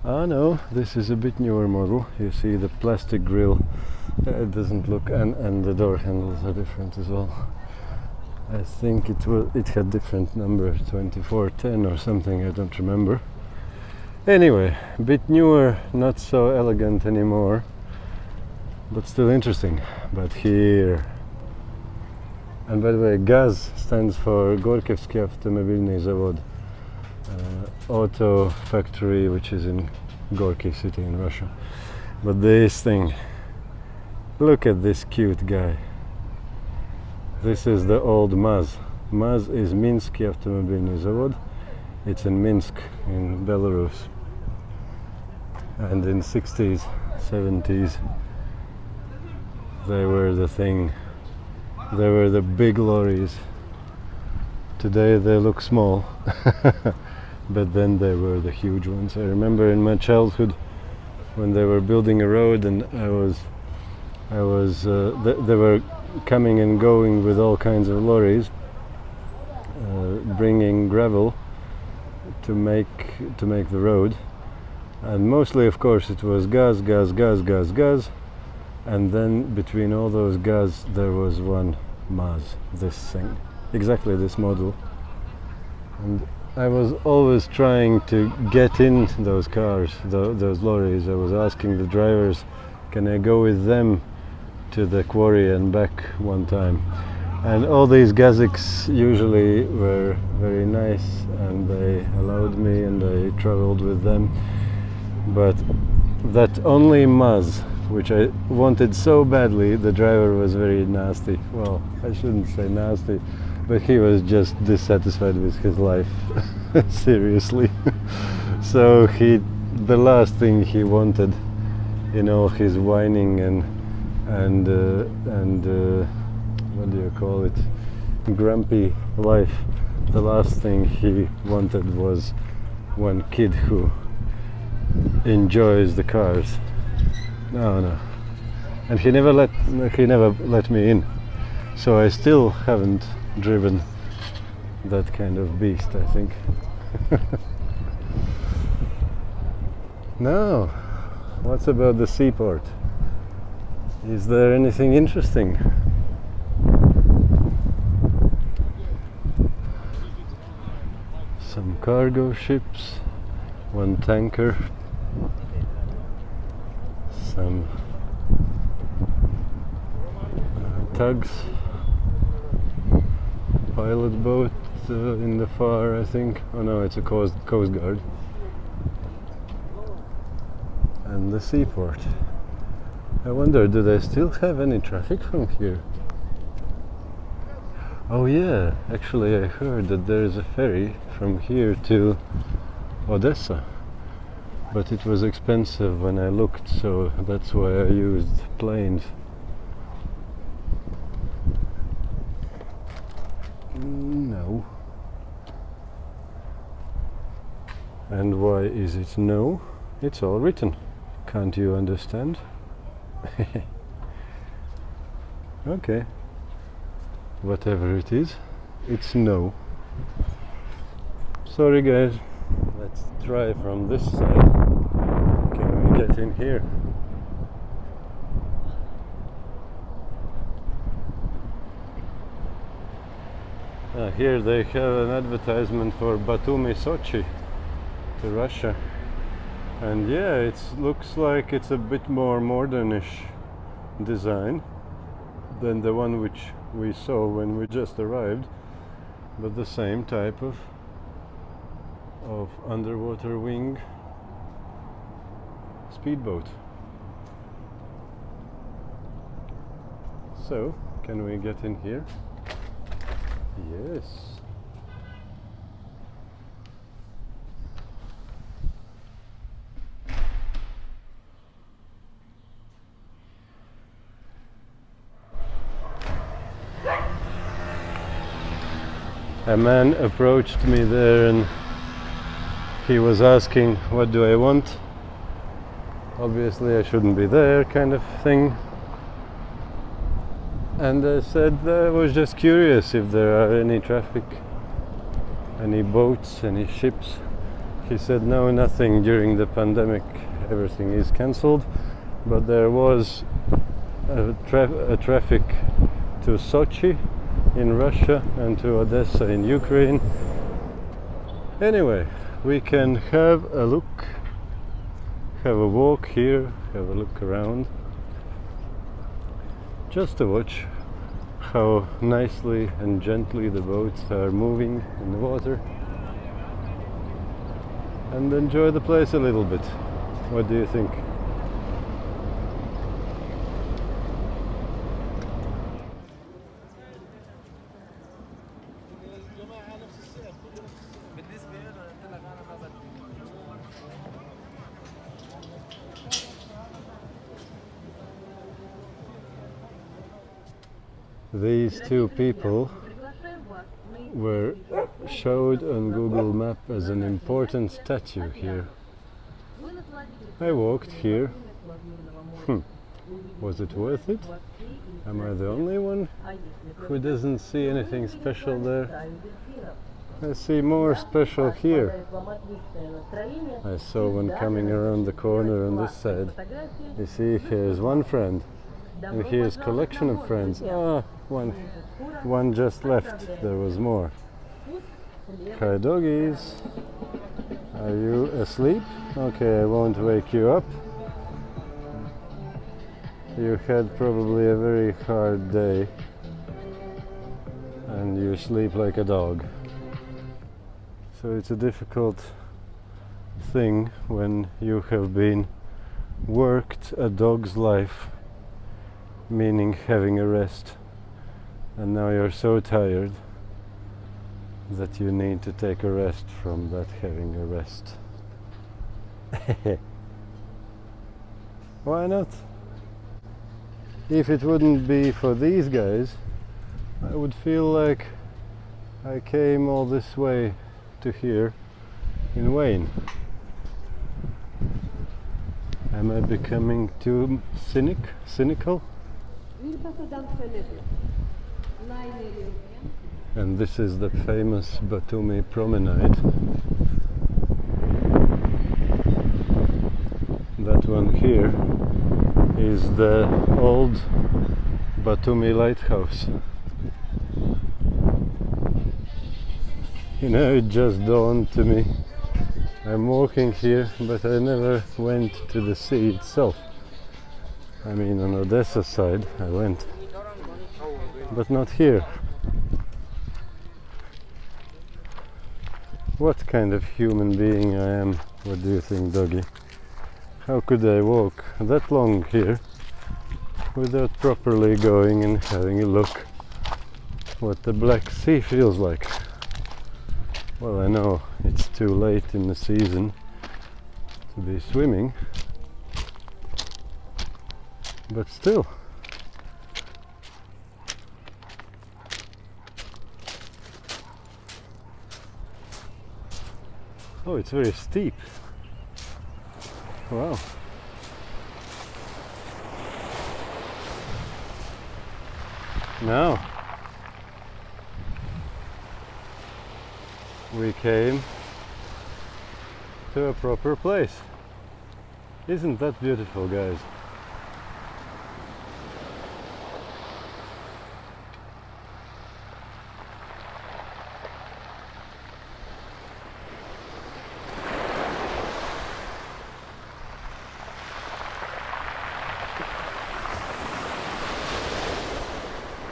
Oh no, this is a bit newer model. You see the plastic grille. It doesn't look... and the door handles are different as well. I think it had different number, 2410 or something, I don't remember. Anyway, a bit newer, not so elegant anymore, but still interesting. But here... And by the way, GAZ stands for Gorkievsky Автомобильный Завод, auto factory which is in Gorky city in Russia. But this thing, look at this cute guy. This is the old MAZ. MAZ is Minsky Автомобильный Завод. It's in Minsk in Belarus. And in 60s, 70s, they were the thing. They were the big lorries. Today they look small, but then they were the huge ones. I remember in my childhood when they were building a road, and they were coming and going with all kinds of lorries, bringing gravel to make the road. And mostly, of course, it was gas, and then between all those gas there was one MAZ, this thing, exactly this model. And I was always trying to get in those cars, those lorries. I was asking the drivers, can I go with them to the quarry and back one time? And all these Kazakhs usually were very nice, and they allowed me, and I traveled with them. But that only MAZ, which I wanted so badly, the driver was very nasty. Well, I shouldn't say nasty, but he was just dissatisfied with his life. Seriously. So the last thing he wanted in all his whining and what do you call it, grumpy life, the last thing he wanted was one kid who enjoys the cars. No. And he never let me in. So I still haven't driven that kind of beast, I think. Now, what's about the seaport? Is there anything interesting? Some cargo ships, one tanker, some tugs, pilot boat in the far, I think. Oh no, it's a coast guard. And the seaport. I wonder, do they still have any traffic from here? Oh yeah, actually I heard that there is a ferry from here to Odessa, but it was expensive when I looked, so that's why I used planes. No. And why is it no? It's all written. Can't you understand? Okay. Whatever it is, it's no. Sorry guys. Let's try from this side. Can we get in here? Here they have an advertisement for Batumi, Sochi to Russia. And yeah, it looks like it's a bit more modernish design than the one which we saw when we just arrived, but the same type of underwater wing speedboat. So, can we get in here? Yes. A man approached me there and he was asking, what do I want? Obviously I shouldn't be there, kind of thing. And I said I was just curious if there are any traffic, any boats, any ships. He said no, nothing during the pandemic, everything is cancelled, but there was a traffic to Sochi in Russia and to Odessa in Ukraine. Anyway, we can have a look, have a walk here, have a look around, just to watch how nicely and gently the boats are moving in the water, and enjoy the place a little bit. What do you think? These two people were showed on Google Map as an important statue here. I walked here. Was it worth it? Am I the only one who doesn't see anything special there? I see more special here. I saw one coming around the corner on this side. You see, here's one friend. And here's collection of friends. One just left. There was more. Hi doggies. Are you asleep? Okay, I won't wake you up. You had probably a very hard day and you sleep like a dog. So it's a difficult thing when you have been worked a dog's life, meaning having a rest, and now you're so tired that you need to take a rest from that having a rest. Why not? If it wouldn't be for these guys, I would feel like I came all this way to here in vain. Am I becoming too cynical? And this is the famous Batumi promenade. That one here is the old Batumi lighthouse. You know, it just dawned to me. I'm walking here, but I never went to the sea itself. I mean, on Odessa side I went, but not here. What kind of human being I am? What do you think, doggy? How could I walk that long here without properly going and having a look what the Black Sea feels like? Well, I know it's too late in the season to be swimming, but still. Oh, it's very steep. Wow. Now we came to a proper place. Isn't that beautiful, guys?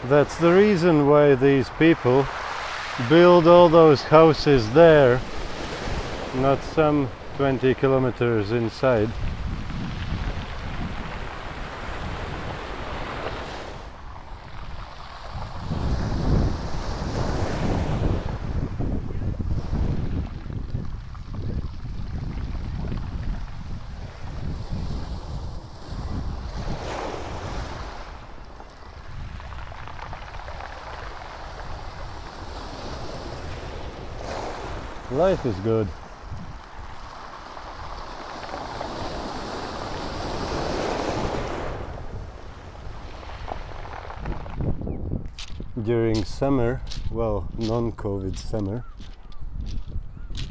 That's the reason why these people build all those houses there, not some 20 kilometers inside. Life is good. During summer, well, non-COVID summer,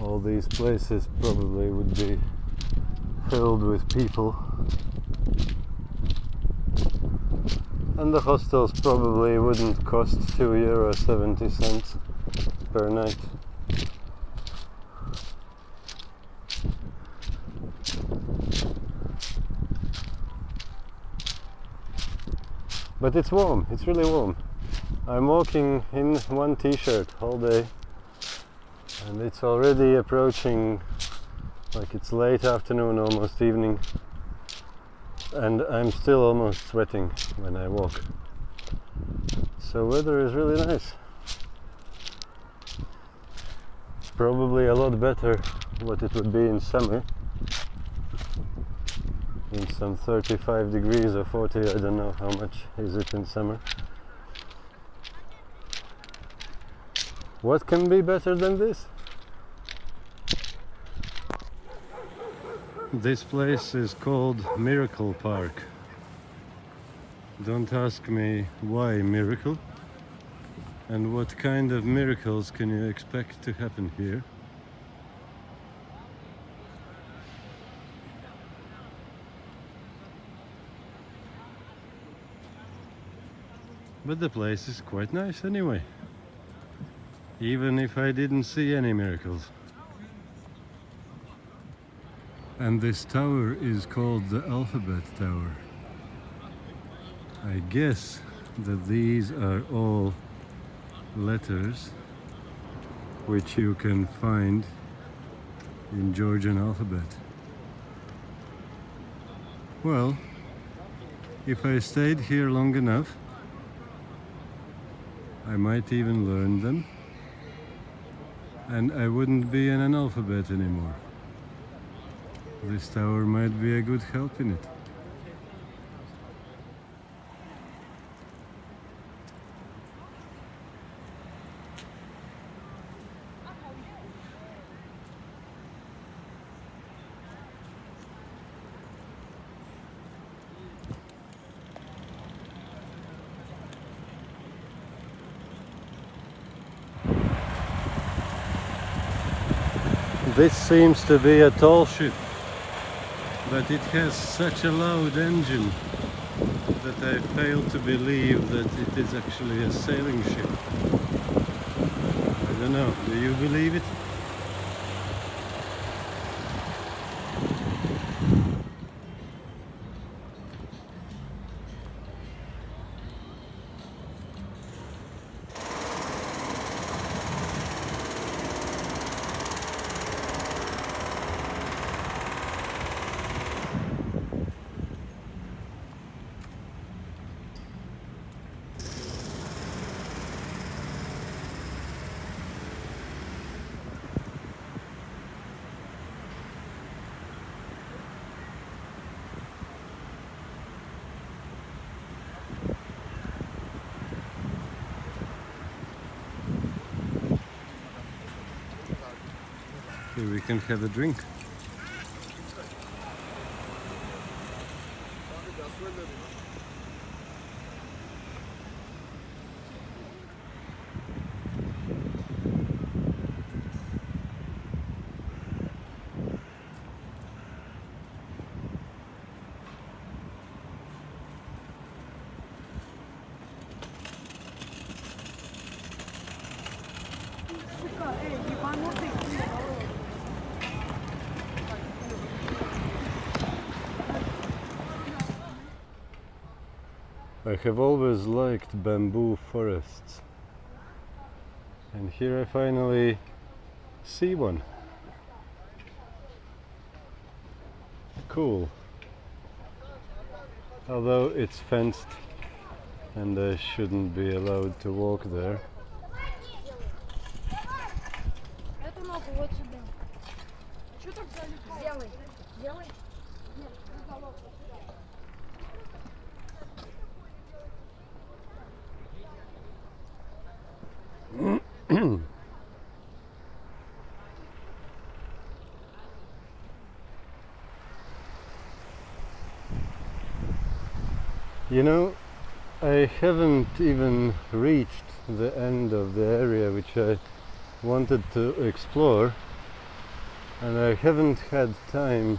all these places probably would be filled with people, and the hostels probably wouldn't cost €2.70 per night. But it's warm, it's really warm. I'm walking in one t-shirt all day, and it's already approaching, like it's late afternoon, almost evening, and I'm still almost sweating when I walk. So weather is really nice. Probably a lot better what it would be in summer. In some 35 degrees or 40, I don't know how much is it in summer. What can be better than this? This place is called Miracle Park. Don't ask me why miracle and what kind of miracles can you expect to happen here. But the place is quite nice anyway, even if I didn't see any miracles. And this tower is called the Alphabet Tower. I guess that these are all letters which you can find in Georgian alphabet. Well, if I stayed here long enough, I might even learn them, and I wouldn't be an analphabet anymore. This tower might be a good help in it. This seems to be a tall ship, but it has such a loud engine that I fail to believe that it is actually a sailing ship. I don't know, do you believe it? Here we can have a drink. I have always liked bamboo forests, and here I finally see one. Cool. Although it's fenced and I shouldn't be allowed to walk there. Эту ногу вот сюда. Что так залипаешь? Сделай. Сделай. Нет, уголок. You know, I haven't even reached the end of the area which I wanted to explore, and I haven't had time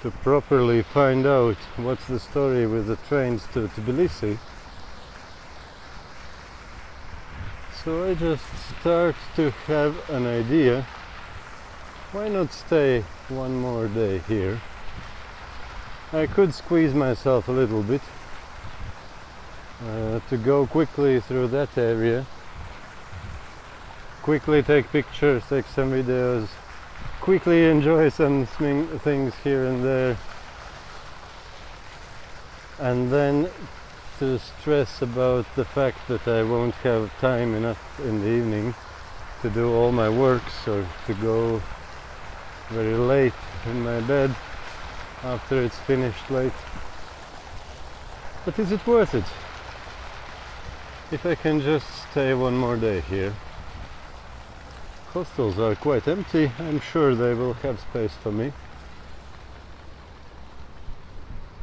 to properly find out what's the story with the trains to Tbilisi. So I just start to have an idea. Why not stay one more day here? I could squeeze myself a little bit to go quickly through that area, quickly take pictures, take some videos, quickly enjoy some things here and there, and then to stress about the fact that I won't have time enough in the evening to do all my works, or to go very late in my bed after it's finished late. But is it worth it? If I can just stay one more day here. Hostels are quite empty. I'm sure they will have space for me.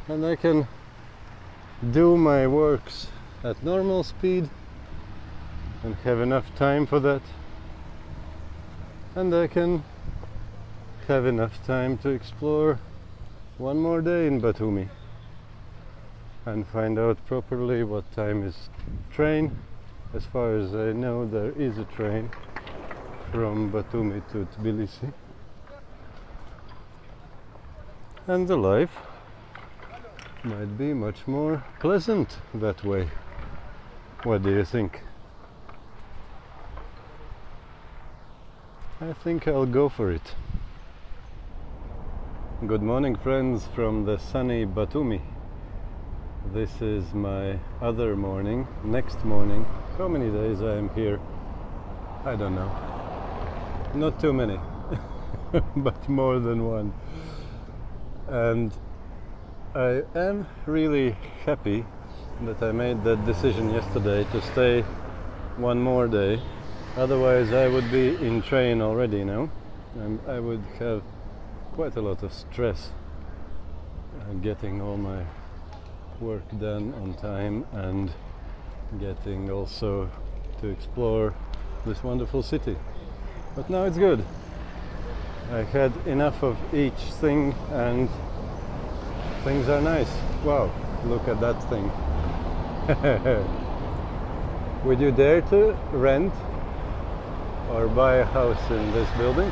And I can do my works at normal speed and have enough time for that. And I can have enough time to explore one more day in Batumi and find out properly what time is train. As far as I know, there is a train from Batumi to Tbilisi, and the life might be much more pleasant that way. What do you think? I think I'll go for it. Good morning, friends, from the sunny Batumi. This is my other morning, next morning. How many days I am here? I don't know. Not too many, but more than one. And I am really happy that I made that decision yesterday to stay one more day. Otherwise I would be in train already now, and I would have quite a lot of stress getting all my work done on time and getting also to explore this wonderful city. But now it's good. I had enough of each thing and things are nice. Wow, look at that thing. Would you dare to rent or buy a house in this building?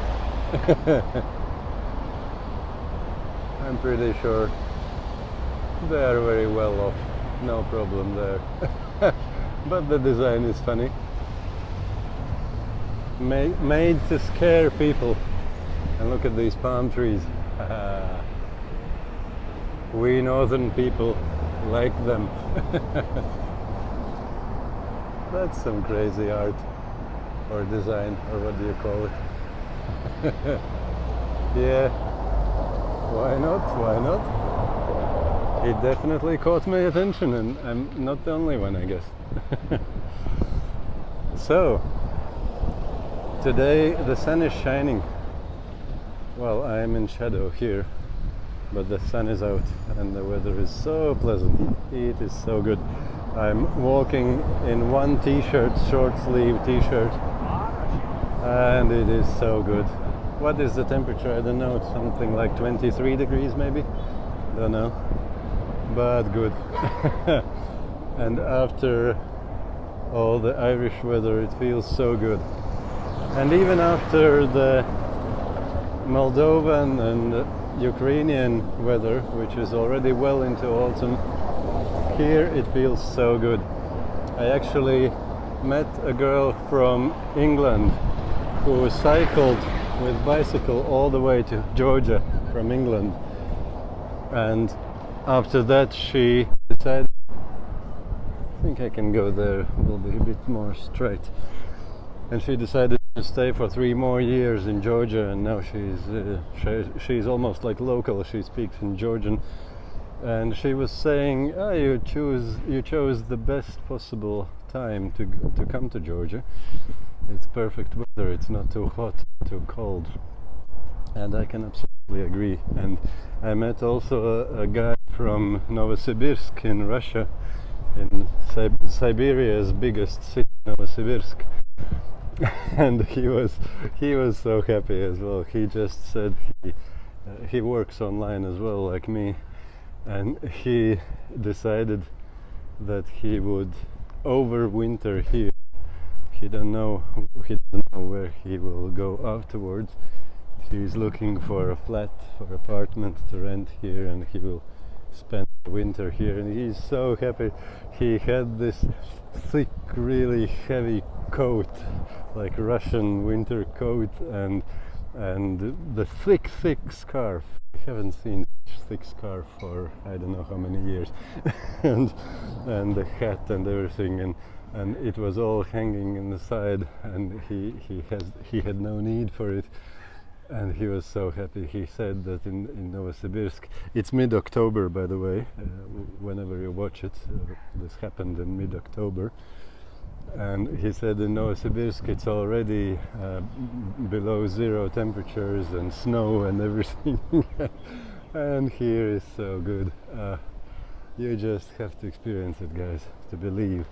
I'm pretty sure they are very well off, no problem there. But the design is funny. Made to scare people. And look at these palm trees. We northern people like them. That's some crazy art or design, or what do you call it? Yeah. Why not? Why not? It definitely caught my attention, and I'm not the only one, I guess. So, today the sun is shining. Well, I am in shadow here, but the sun is out and the weather is so pleasant. It is so good. I'm walking in one t-shirt, short sleeve t-shirt, and it is so good. What is the temperature? I don't know. It's something like 23 degrees maybe. Don't know. But good. And after all the Irish weather, it feels so good. And even after the Moldovan and Ukrainian weather, which is already well into autumn, here it feels so good. I actually met a girl from England who cycled with bicycle all the way to Georgia from England, and after that she decided, I think I can go there, will be a bit more straight, and she decided to stay for 3 more years in Georgia, and now she's almost like local. She speaks in Georgian, and she was saying, you chose the best possible time to come to Georgia. It's perfect weather, it's not too hot, too cold, and I can absolutely agree. And I met also a guy from Novosibirsk in Russia, in Siberia's biggest city, Novosibirsk, and he was so happy as well. He just said he works online as well, like me, and he decided that he would overwinter here. He doesn't know where he will go afterwards. He's looking for a flat, for apartment to rent here, and he will spend the winter here, and he's so happy. He had this thick, really heavy coat, like Russian winter coat, and the thick scarf. I haven't seen such thick scarf for I don't know how many years, and the hat and everything, and it was all hanging in the side, and he had no need for it, and he was so happy. He said that in Novosibirsk, it's mid-October, by the way, whenever you watch it, this happened in mid-October, and he said in Novosibirsk it's already below 0 temperatures and snow and everything. And here is so good. You just have to experience it, guys, to believe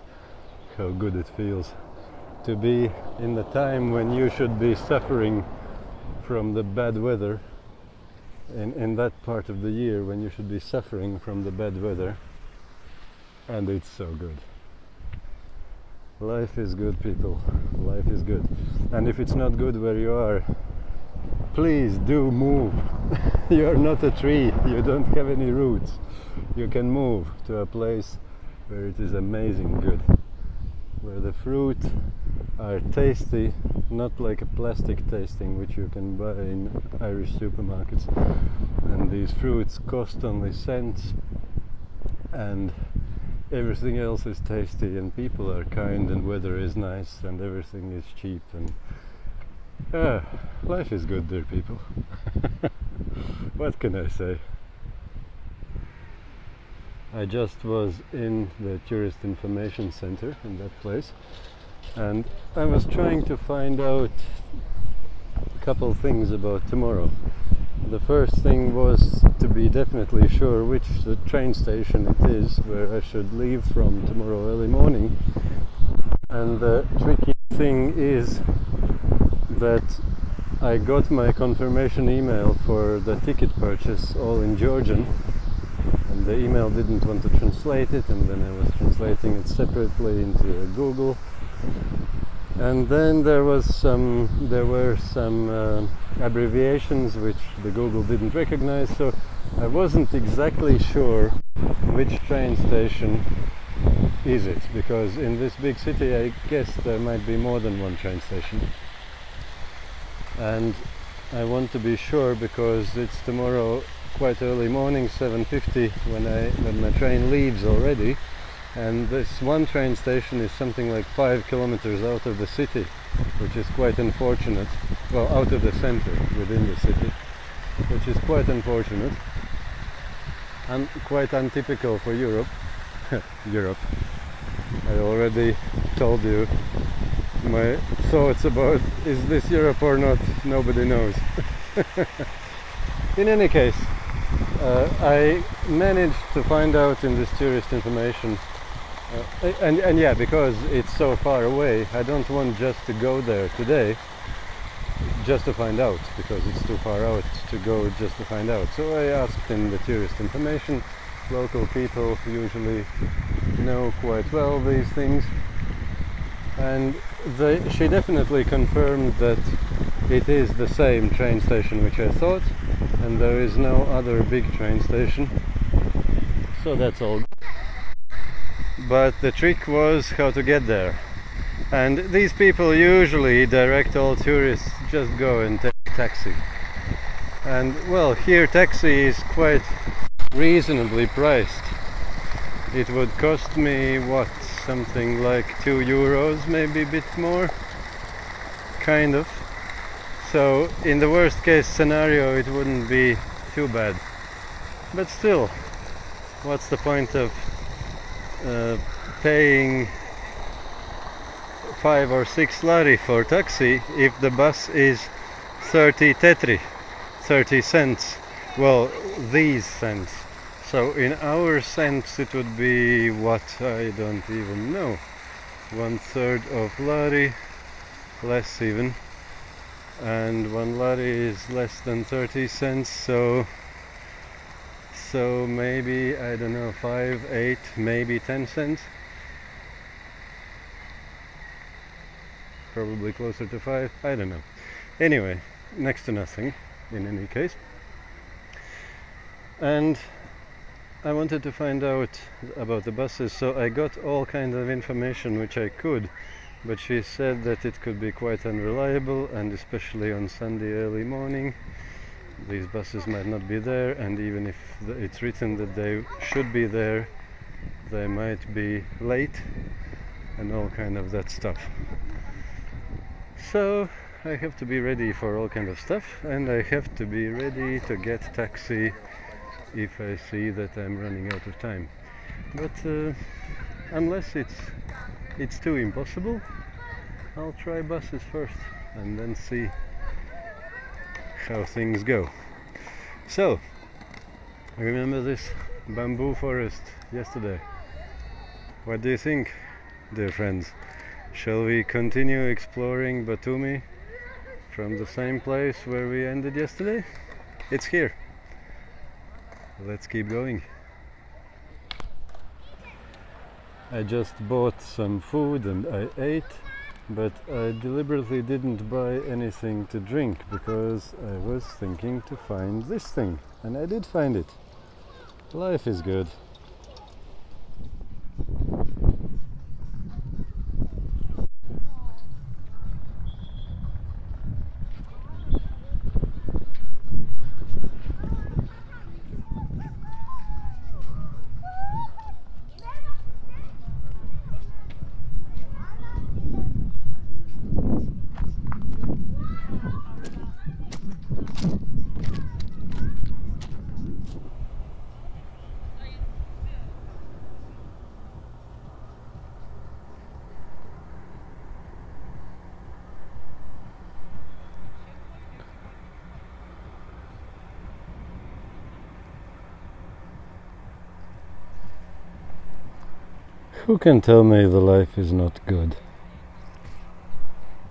how good it feels to be in the time when you should be suffering from the bad weather, in that part of the year when you should be suffering from the bad weather, and it's so good. Life is good, people. Life is good. And if it's not good where you are, please do move. You're not a tree, you don't have any roots. You can move to a place where it is amazing good, where the fruit are tasty, not like a plastic tasting which you can buy in Irish supermarkets, and these fruits cost only cents, and everything else is tasty, and people are kind, and weather is nice, and everything is cheap, and life is good, dear people. What can I say? I just was in the tourist information center in that place, and I was trying to find out a couple things about tomorrow. The first thing was to be definitely sure which the train station it is where I should leave from tomorrow early morning, and the tricky thing is that I got my confirmation email for the ticket purchase all in Georgian, and the email didn't want to translate it, and then I was translating it separately into Google, and then there were some abbreviations which the Google didn't recognize, so I wasn't exactly sure which train station is it, because in this big city I guess there might be more than one train station, and I want to be sure because it's tomorrow quite early morning, 7:50, when my train leaves already, and this one train station is something like 5 kilometers out of the city, which is quite unfortunate. Well, out of the center, within the city, which is quite unfortunate and quite untypical for Europe. Europe. I already told you my thoughts about is this Europe or not, nobody knows. In any case, I managed to find out in this tourist information, and yeah, because it's so far away, I don't want just to go there today just to find out, because it's too far out to go just to find out. So I asked in the tourist information. Local people usually know quite well these things, and she definitely confirmed that it is the same train station which I thought, and there is no other big train station, so that's all. but the trick was how to get there. And these people usually direct all tourists, just go and take taxi. And well, here taxi is quite reasonably priced. It would cost me what, something like €2, maybe a bit more, kind of. So in the worst case scenario it wouldn't be too bad. But still, what's the point of paying 5 or 6 lari for taxi if the bus is 30 tetri, 30 cents? Well, these cents. So in our cents it would be what, I don't even know, 1/3 of lari, less even, and 1 lari is less than 30 cents, so maybe, I don't know, 5, 8, maybe 10 cents, probably closer to 5, I don't know. Anyway, next to nothing in any case. And I wanted to find out about the buses, so I got all kinds of information which I could, but she said that it could be quite unreliable, and especially on Sunday early morning these buses might not be there, and even if it's written that they should be there, they might be late and all kind of that stuff. So I have to be ready for all kind of stuff, and I have to be ready to get taxi if I see that I'm running out of time. But unless it's too impossible, I'll try buses first and then see how things go. So, remember this bamboo forest yesterday? What do you think, dear friends? Shall we continue exploring Batumi from the same place where we ended yesterday? It's here. Let's keep going. I just bought some food and I ate, but I deliberately didn't buy anything to drink because I was thinking to find this thing, and I did find it. Life is good. Who can tell me the life is not good?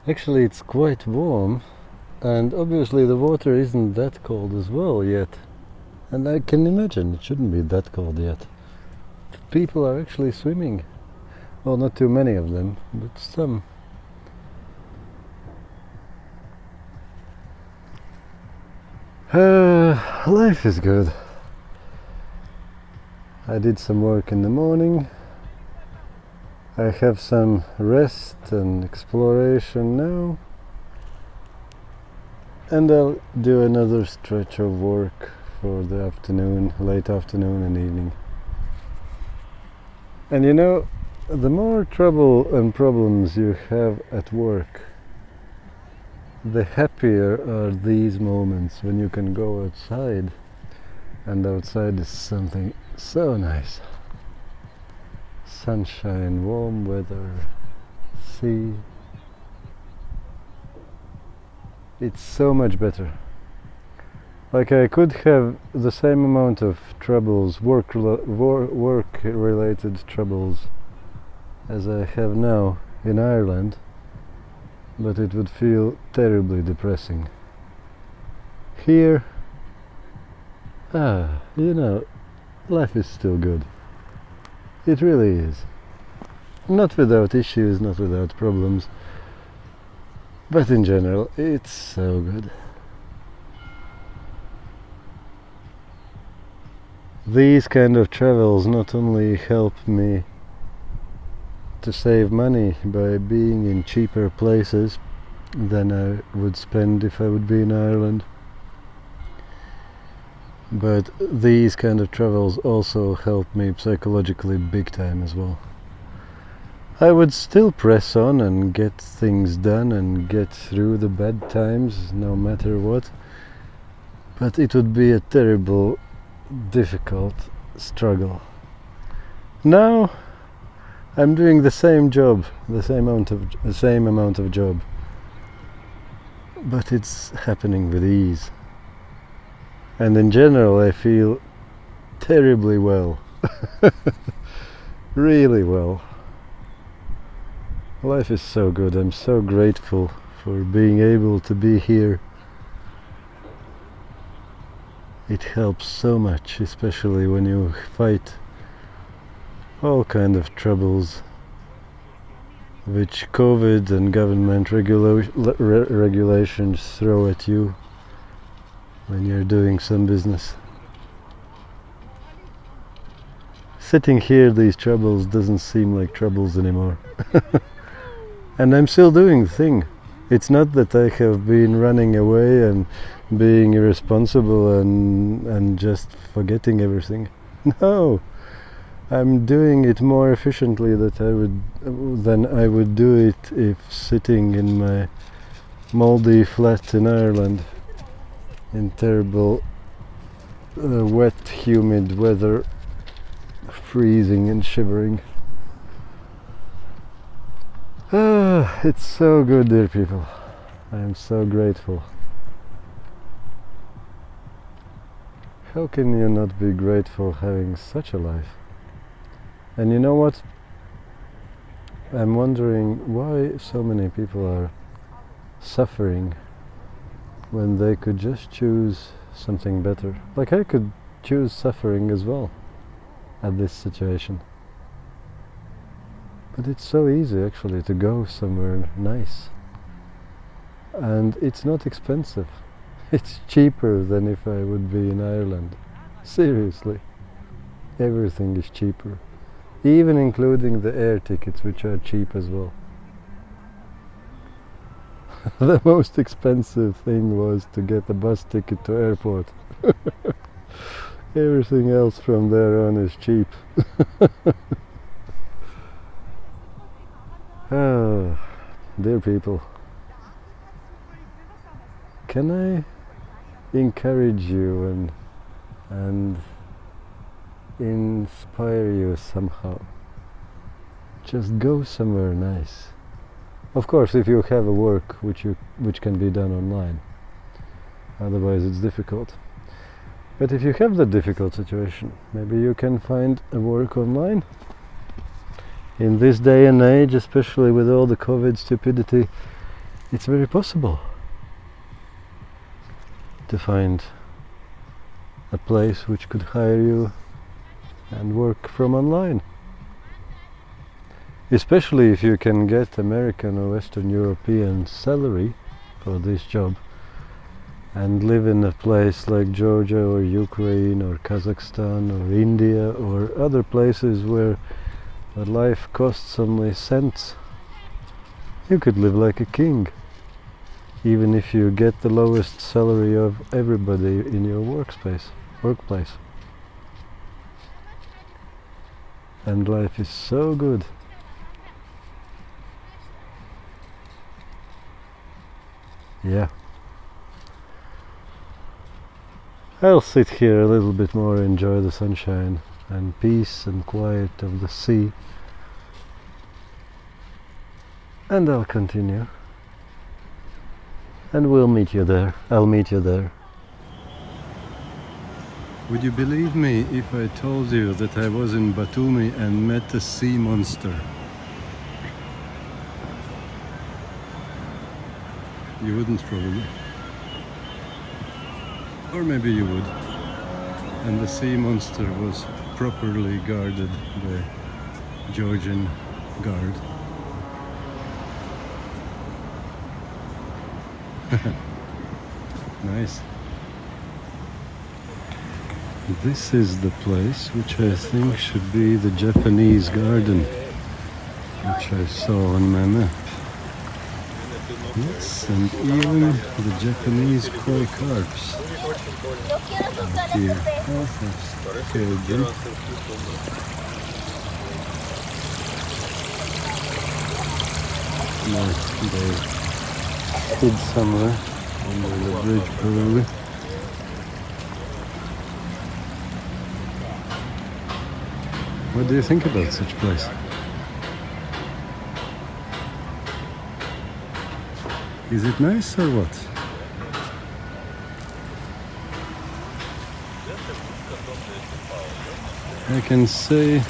Actually, it's quite warm, and obviously the water isn't that cold as well yet. And I can imagine it shouldn't be that cold yet. People are actually swimming. Well, not too many of them, but some. Life is good. I did some work in the morning. I have some rest and exploration now, and I'll do another stretch of work for the afternoon, late afternoon and evening. And you know, the more trouble and problems you have at work, the happier are these moments when you can go outside, and outside is something so nice. Sunshine, warm weather, sea. It's so much better. Like, I could have the same amount of troubles, work-related troubles, as I have now in Ireland, but it would feel terribly depressing. Here, you know, life is still good. It really is. Not without issues, not without problems, but in general, it's so good. These kind of travels not only help me to save money by being in cheaper places than I would spend if I would be in Ireland. But these kind of travels also help me psychologically big time as well. I would still press on and get things done and get through the bad times no matter what, but it would be a terrible, difficult struggle. Now I'm doing the same job, the same amount of job, but it's happening with ease. And in general I feel terribly well. Really well. Life is so good. I'm so grateful for being able to be here. It helps so much, especially when you fight all kind of troubles which COVID and government regulations throw at you when you're doing some business. Sitting here, these troubles doesn't seem like troubles anymore. And I'm still doing the thing. It's not that I have been running away and being irresponsible and just forgetting everything. No, I'm doing it more efficiently than I would do it if sitting in my mouldy flat in Ireland in terrible wet, humid weather, freezing and shivering. It's so good, dear people. I am so grateful. How can you not be grateful having such a life? And you know what? I'm wondering why so many people are suffering when they could just choose something better. Like I could choose suffering as well at this situation. But it's so easy actually to go somewhere nice. And it's not expensive. It's cheaper than if I would be in Ireland. Seriously. Everything is cheaper. Even including the air tickets, which are cheap as well. The most expensive thing was to get a bus ticket to airport. Everything else from there on is cheap. Oh, dear people, can I encourage you and inspire you somehow? Just go somewhere nice. Of course, if you have a work which can be done online, otherwise it's difficult. But if you have the difficult situation, maybe you can find a work online. In this day and age, especially with all the COVID stupidity, it's very possible to find a place which could hire you and work from online. Especially if you can get American or Western European salary for this job and live in a place like Georgia or Ukraine or Kazakhstan or India or other places where life costs only cents. You could live like a king, even if you get the lowest salary of everybody in your workplace. And life is so good. Yeah. I'll sit here a little bit more, enjoy the sunshine and peace and quiet of the sea, and I'll continue, and we'll meet you there. I'll meet you there. Would you believe me if I told you that I was in Batumi and met a sea monster? You wouldn't probably, or maybe you would. And the sea monster was properly guarded by Georgian guard. Nice. This is the place which I think should be the Japanese garden. which I saw on my map. Yes, and even the Japanese koi carps are here. Oh, that's Cajun. No, they hid somewhere under the bridge probably. What do you think about such place? Is it nice or what? I can say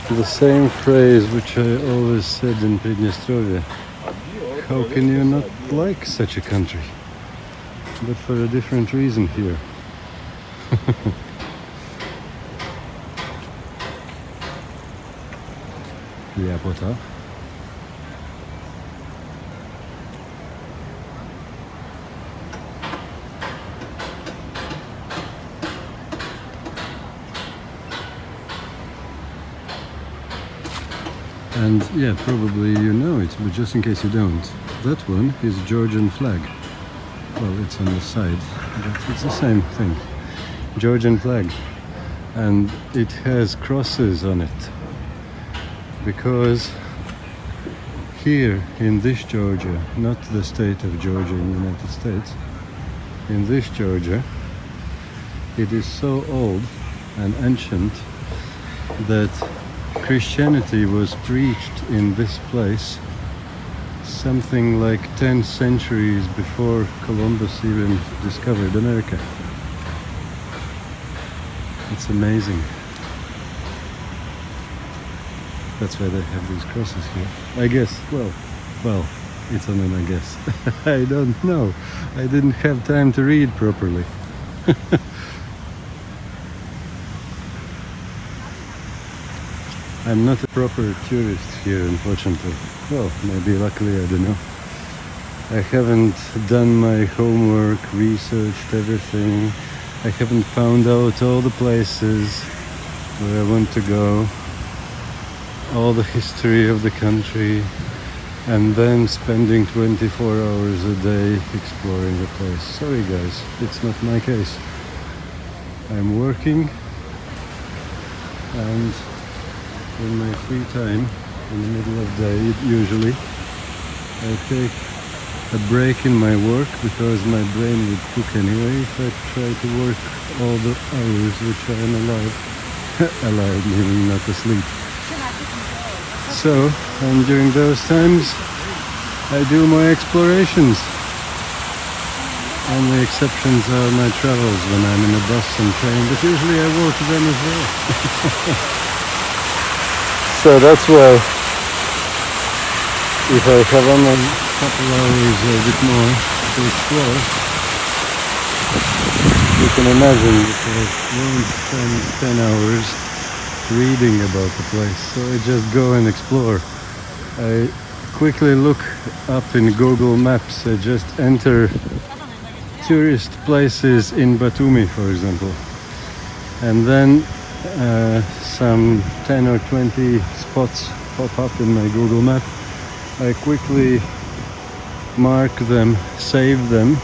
the same phrase which I always said in Pridnestrovia. How can you not like such a country? But for a different reason here. Lepota. And yeah, probably you know it, but just in case you don't, that one is Georgian flag. Well, it's on the side, but it's the same thing. Georgian flag. And it has crosses on it. Because here in this Georgia, not the state of Georgia in the United States, in this Georgia, it is so old and ancient that Christianity was preached in this place something like 10 centuries before Columbus even discovered America. It's amazing. That's why they have these crosses here. I guess, well, it's only my guess. I don't know. I didn't have time to read properly. I'm not a proper tourist here, unfortunately. Well, maybe luckily, I don't know. I haven't done my homework, researched everything. I haven't found out all the places where I want to go, all the history of the country, and then spending 24 hours a day exploring the place. Sorry guys, it's not my case. I'm working, and in my free time, in the middle of the day usually, I take a break in my work because my brain would cook anyway if I try to work all the hours which I am allowed, allowed meaning not asleep. So, and during those times I do my explorations. Only exceptions are my travels when I'm in a bus and train, but usually I walk them as well. So that's why if I have only a couple hours or a bit more to explore, you can imagine that I won't spend 10 hours reading about the place. So I just go and explore. I quickly look up in Google Maps. I just enter tourist places in Batumi, for example. And then some 10 or 20 spots pop up in my Google map. I quickly mark them, save them,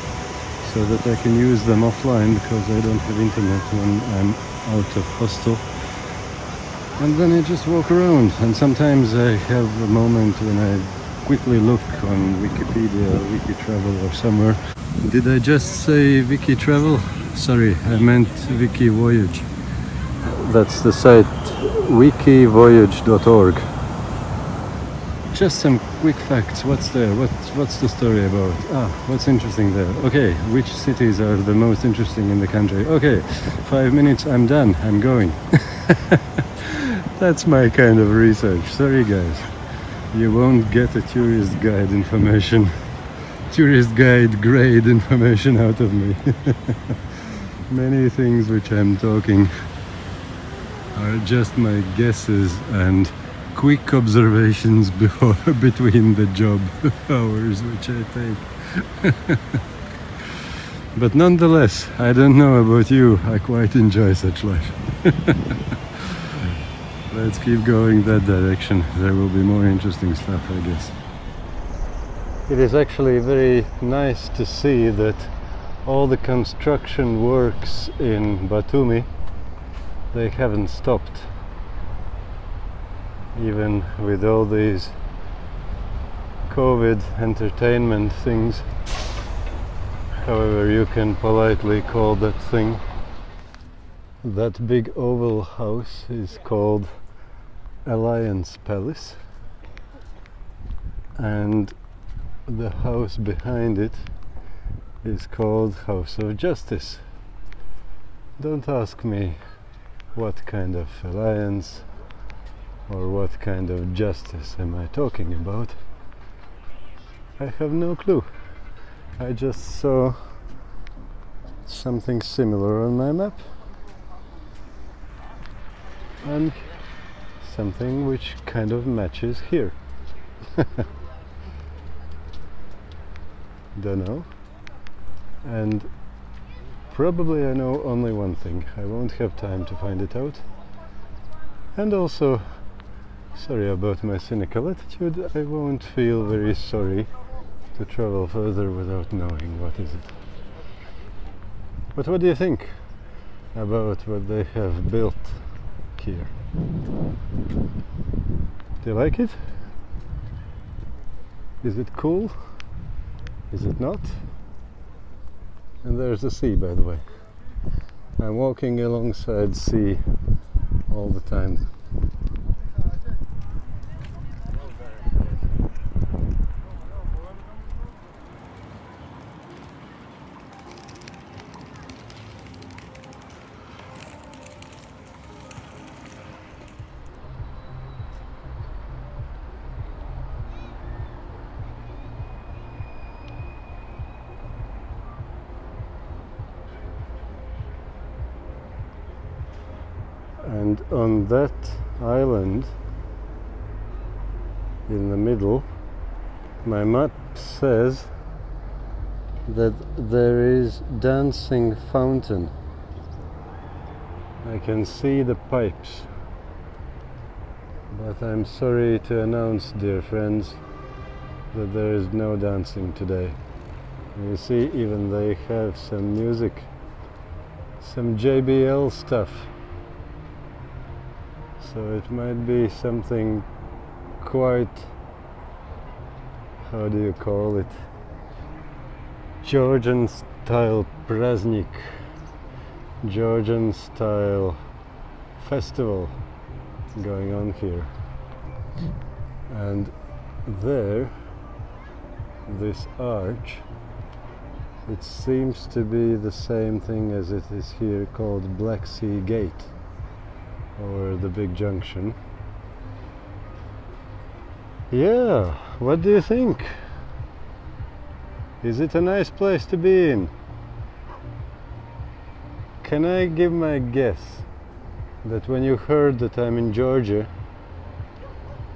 so that I can use them offline because I don't have internet when I'm out of hostel. And then I just walk around, and sometimes I have a moment when I quickly look on Wikipedia, Wikitravel or somewhere. Did I just say Wikitravel? Sorry, I meant Wikivoyage. That's the site, wikivoyage.org. Just some quick facts. What's there? What's the story about? What's interesting there? Okay, which cities are the most interesting in the country? Okay, 5 minutes, I'm done, I'm going. That's my kind of research. Sorry guys, you won't get a tourist guide information, tourist guide grade information out of me. Many things which I'm talking are just my guesses and quick observations before between the job hours which I take. But nonetheless, I don't know about you, I quite enjoy such life. Let's keep going that direction. There will be more interesting stuff, I guess. It is actually very nice to see that all the construction works in Batumi, they haven't stopped. Even with all these COVID entertainment things, however you can politely call that thing. That big oval house is called Alliance Palace, and the house behind it is called House of Justice. Don't ask me what kind of alliance or what kind of justice am I talking about. I have no clue. I just saw something similar on my map and something which kind of matches here. Don't know. And probably I know only one thing. I won't have time to find it out. And also, sorry about my cynical attitude, I won't feel very sorry to travel further without knowing what is it. But what do you think about what they have built here? Do you like it? Is it cool? Is it not? And there's the sea, by the way. I'm walking alongside sea all the time. And on that island in the middle, my map says that there is dancing fountain. I can see the pipes, but I'm sorry to announce, dear friends, that there is no dancing today. You see, even they have some music, some JBL stuff. So it might be something quite, how do you call it, Georgian style praznik, Georgian style festival going on here. And there, this arch, it seems to be the same thing as it is here called Black Sea Gate, or the big junction. Yeah, what do you think? Is it a nice place to be in? Can I give my guess that when you heard that I'm in Georgia,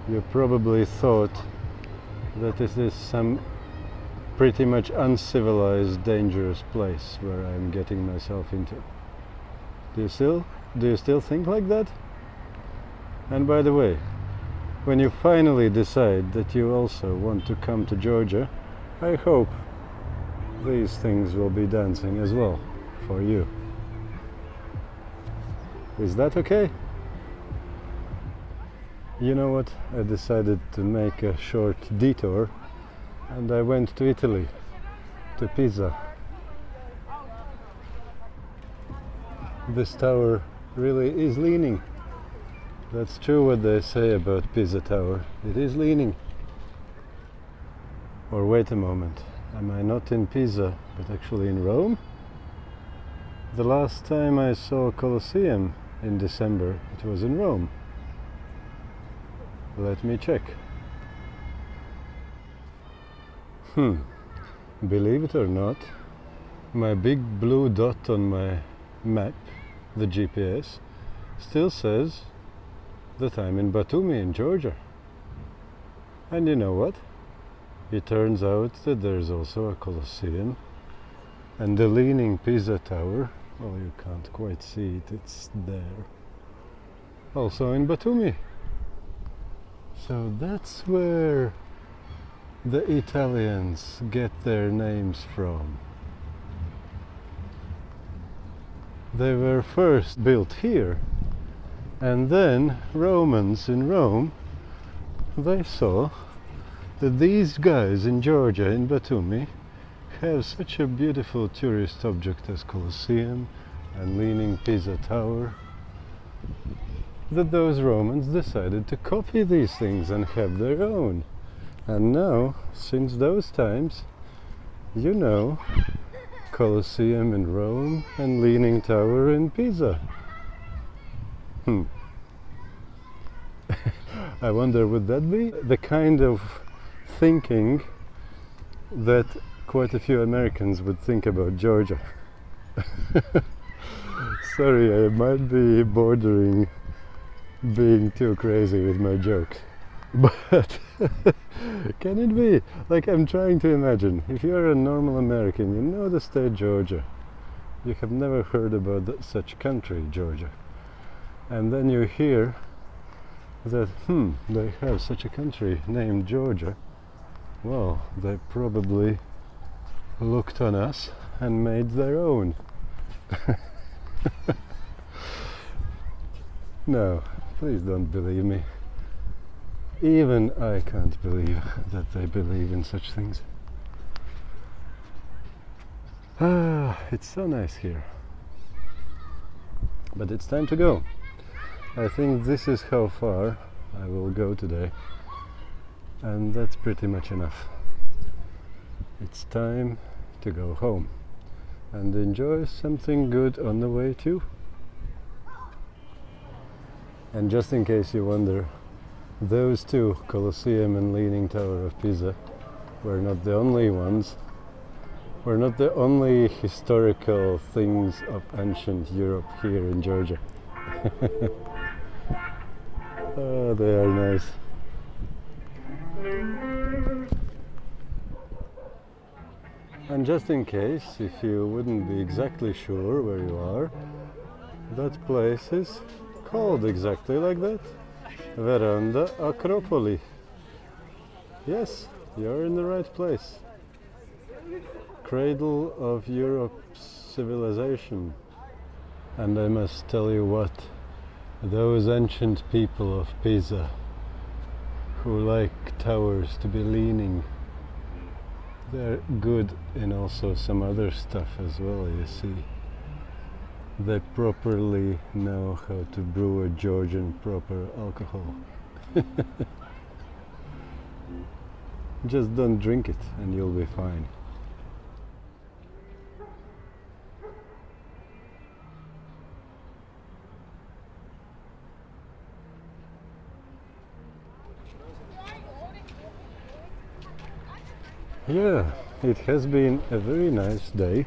you probably thought that this is some pretty much uncivilized, dangerous place where I'm getting myself into? Do you still think like that? And by the way, when you finally decide that you also want to come to Georgia, I hope these things will be dancing as well for you. Is that okay? You know what? I decided to make a short detour and I went to Italy, to Pisa. This tower really is leaning. That's true what they say about Pisa Tower. It is leaning. Or wait a moment, am I not in Pisa, but actually in Rome? The last time I saw Colosseum in December, it was in Rome. Let me check. Believe it or not, my big blue dot on my map, the GPS, still says that I'm in Batumi in Georgia. And you know what? It turns out that there's also a Colosseum and the leaning Pisa Tower. Well, you can't quite see it, it's there. also in Batumi. So that's where the Italians get their names from. They were first built here, and then Romans in Rome, they saw that these guys in Georgia, in Batumi, have such a beautiful tourist object as Colosseum and Leaning Pisa Tower, that those Romans decided to copy these things and have their own. And now, since those times, you know, Colosseum in Rome and Leaning Tower in Pisa. I wonder, would that be the kind of thinking that quite a few Americans would think about Georgia? Sorry, I might be bordering being too crazy with my jokes, but can it be? Like, I'm trying to imagine, if you're a normal American, you know the state Georgia, you have never heard about such country, Georgia, and then you hear that, they have such a country named Georgia. Well, they probably looked on us and made their own. No, please don't believe me. Even I can't believe that they believe in such things. It's so nice here. But it's time to go. I think this is how far I will go today. And that's pretty much enough. It's time to go home and enjoy something good on the way too. And just in case you wonder, those two, Colosseum and Leaning Tower of Pisa, were not the only ones, were not the only historical things of ancient Europe here in Georgia. Oh, they are nice. And just in case, if you wouldn't be exactly sure where you are, that place is called exactly like that. Veranda Acropoli. Yes, you're in the right place. Cradle of Europe's civilization. And I must tell you what, those ancient people of Pisa, who like towers to be leaning, they're good in also some other stuff as well, you see. They properly know how to brew a Georgian proper alcohol. Just don't drink it and you'll be fine. Yeah, it has been a very nice day.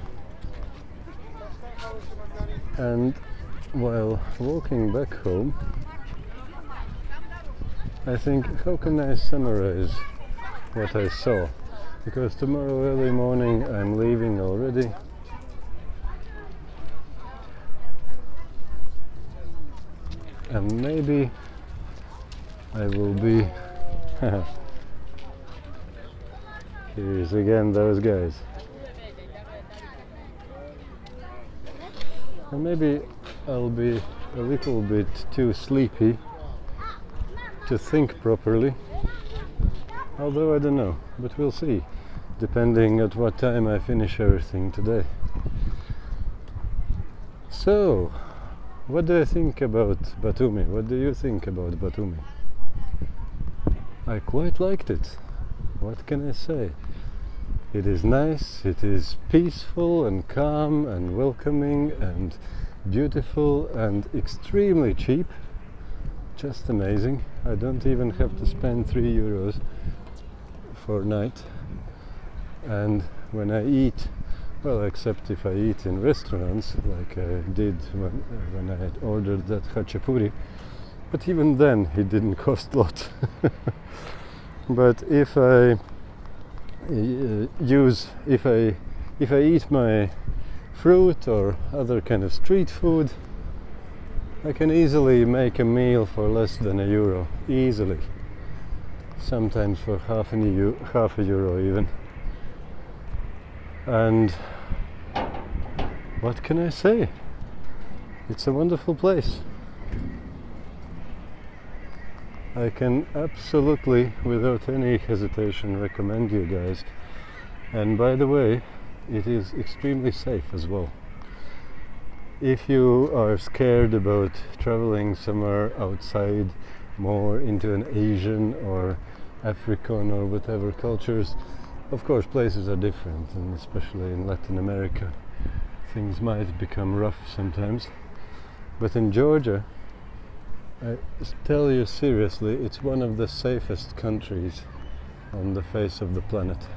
And while walking back home, I think, how can I summarize what I saw? Because tomorrow early morning I'm leaving already. And maybe I will be... Here's again those guys. And maybe I'll be a little bit too sleepy to think properly. Although I don't know, but we'll see, depending at what time I finish everything today. So, what do I think about Batumi? What do you think about Batumi? I quite liked it. What can I say? It is nice, it is peaceful and calm and welcoming and beautiful and extremely cheap. Just amazing. I don't even have to spend €3 for a night. And when I eat, well, except if I eat in restaurants like I did when I had ordered that Khachapuri, but even then it didn't cost a lot. But if I if I eat my fruit or other kind of street food I can easily make a meal for less than €1, easily. Sometimes for half a euro even. And what can I say? It's a wonderful place. I can absolutely, without any hesitation, recommend you guys. And by the way, it is extremely safe as well. If you are scared about traveling somewhere outside, more into an Asian or African or whatever cultures, of course places are different, and especially in Latin America things might become rough sometimes. But in Georgia, I tell you seriously, it's one of the safest countries on the face of the planet.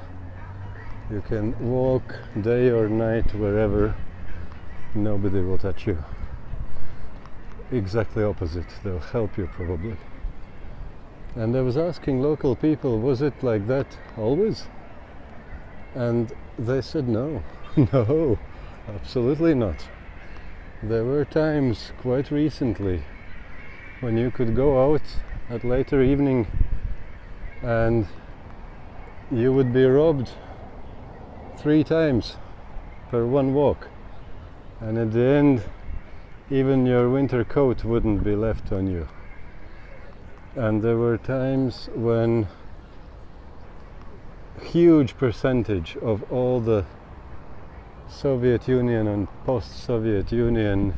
You can walk day or night wherever, nobody will touch you. Exactly opposite, they'll help you probably. And I was asking local people, was it like that always? And they said no, no, absolutely not. There were times quite recently when you could go out at later evening and you would be robbed 3 times per one walk, and at the end even your winter coat wouldn't be left on you. And there were times when huge percentage of all the Soviet Union and post-Soviet Union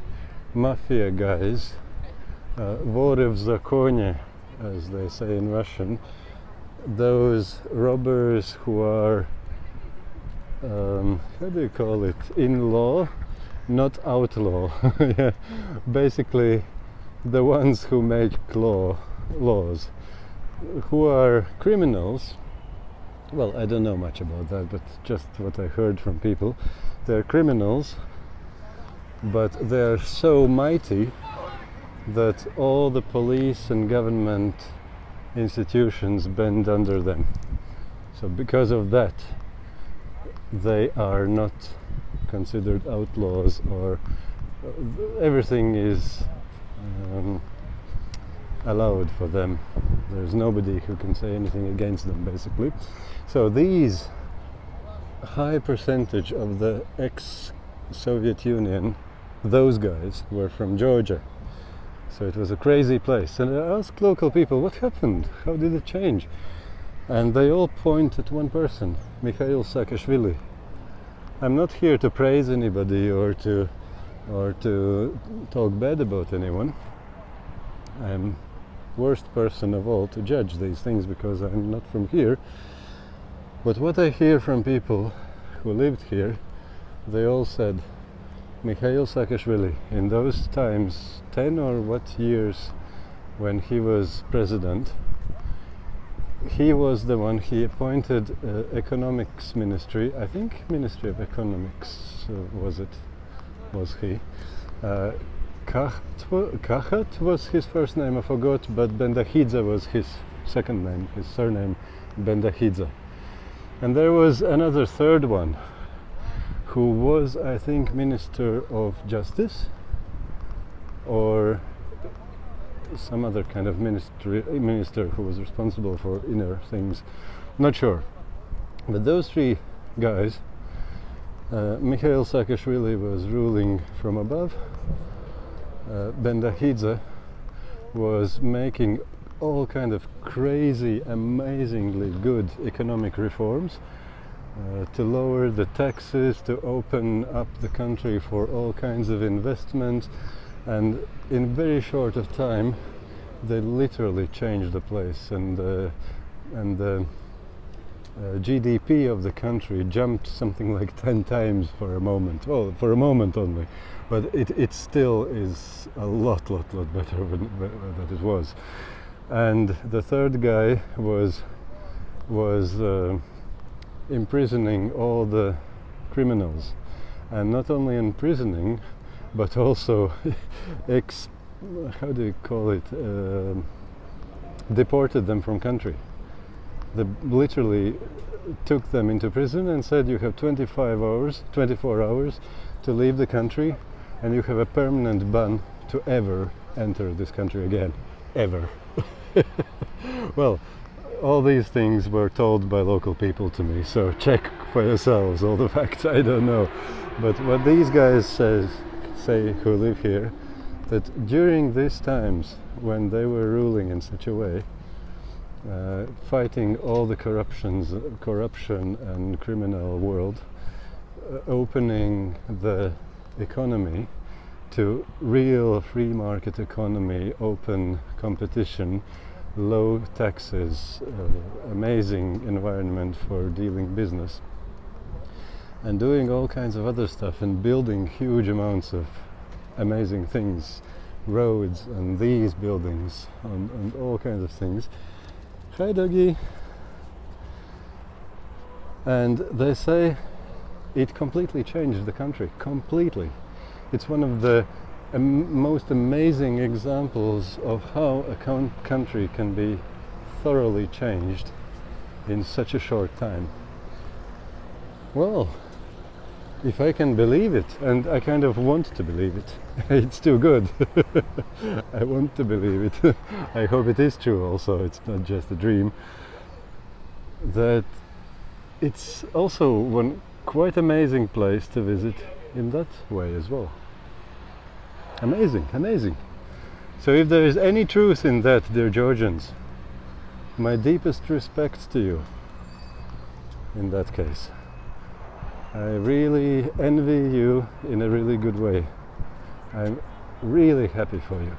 mafia guys, vory v zakonie, as they say in Russian, those robbers who are, how do you call it, in law, not outlaw, yeah. Basically the ones who make laws, who are criminals. Well, I don't know much about that, but just what I heard from people. They're criminals, but they're so mighty that all the police and government institutions bend under them. So because of that, they are not considered outlaws, or everything is allowed for them. There's nobody who can say anything against them, basically. So these high percentage of the ex-Soviet Union, those guys were from Georgia. So it was a crazy place. And I asked local people, what happened? How did it change? And they all point at one person, Mikhail Saakashvili. I'm not here to praise anybody or to talk bad about anyone. I'm worst person of all to judge these things because I'm not from here. But what I hear from people who lived here, they all said, Mikhail Saakashvili, in those times, 10 or what years when he was president, he was the one, he appointed economics ministry, I think Ministry of Economics was he. Kachat was his first name, I forgot, but Bendahidze was his second name, his surname Bendahidze. And there was another third one who was, I think, Minister of Justice or some other kind of minister who was responsible for inner things, not sure. But those 3 guys, Mikhail Saakashvili was ruling from above, Bendahidze was making all kind of crazy, amazingly good economic reforms to lower the taxes, to open up the country for all kinds of investments, and in very short of time they literally changed the place, and the GDP of the country jumped something like 10 times for a moment. Well, for a moment only, but it still is a lot better than it was. And the third guy was imprisoning all the criminals, and not only imprisoning, but also deported them from country. They literally took them into prison and said, you have 24 hours to leave the country, and you have a permanent ban to ever enter this country again, ever. Well, all these things were told by local people to me, so check for yourselves all the facts. I don't know. But what these guys say who live here, that during these times when they were ruling in such a way, fighting all the corruption and criminal world, opening the economy to real free market economy, open competition, low taxes, amazing environment for dealing business, and doing all kinds of other stuff and building huge amounts of amazing things, roads and these buildings and all kinds of things. Hi doggy. And they say it completely changed the country, completely. It's one of the most amazing examples of how a country can be thoroughly changed in such a short time. Well, if I can believe it, and I kind of want to believe it, it's too good. I want to believe it. I hope it is true also, it's not just a dream. That it's also one quite amazing place to visit in that way as well. Amazing, amazing. So if there is any truth in that, dear Georgians, my deepest respects to you in that case. I really envy you in a really good way. I'm really happy for you.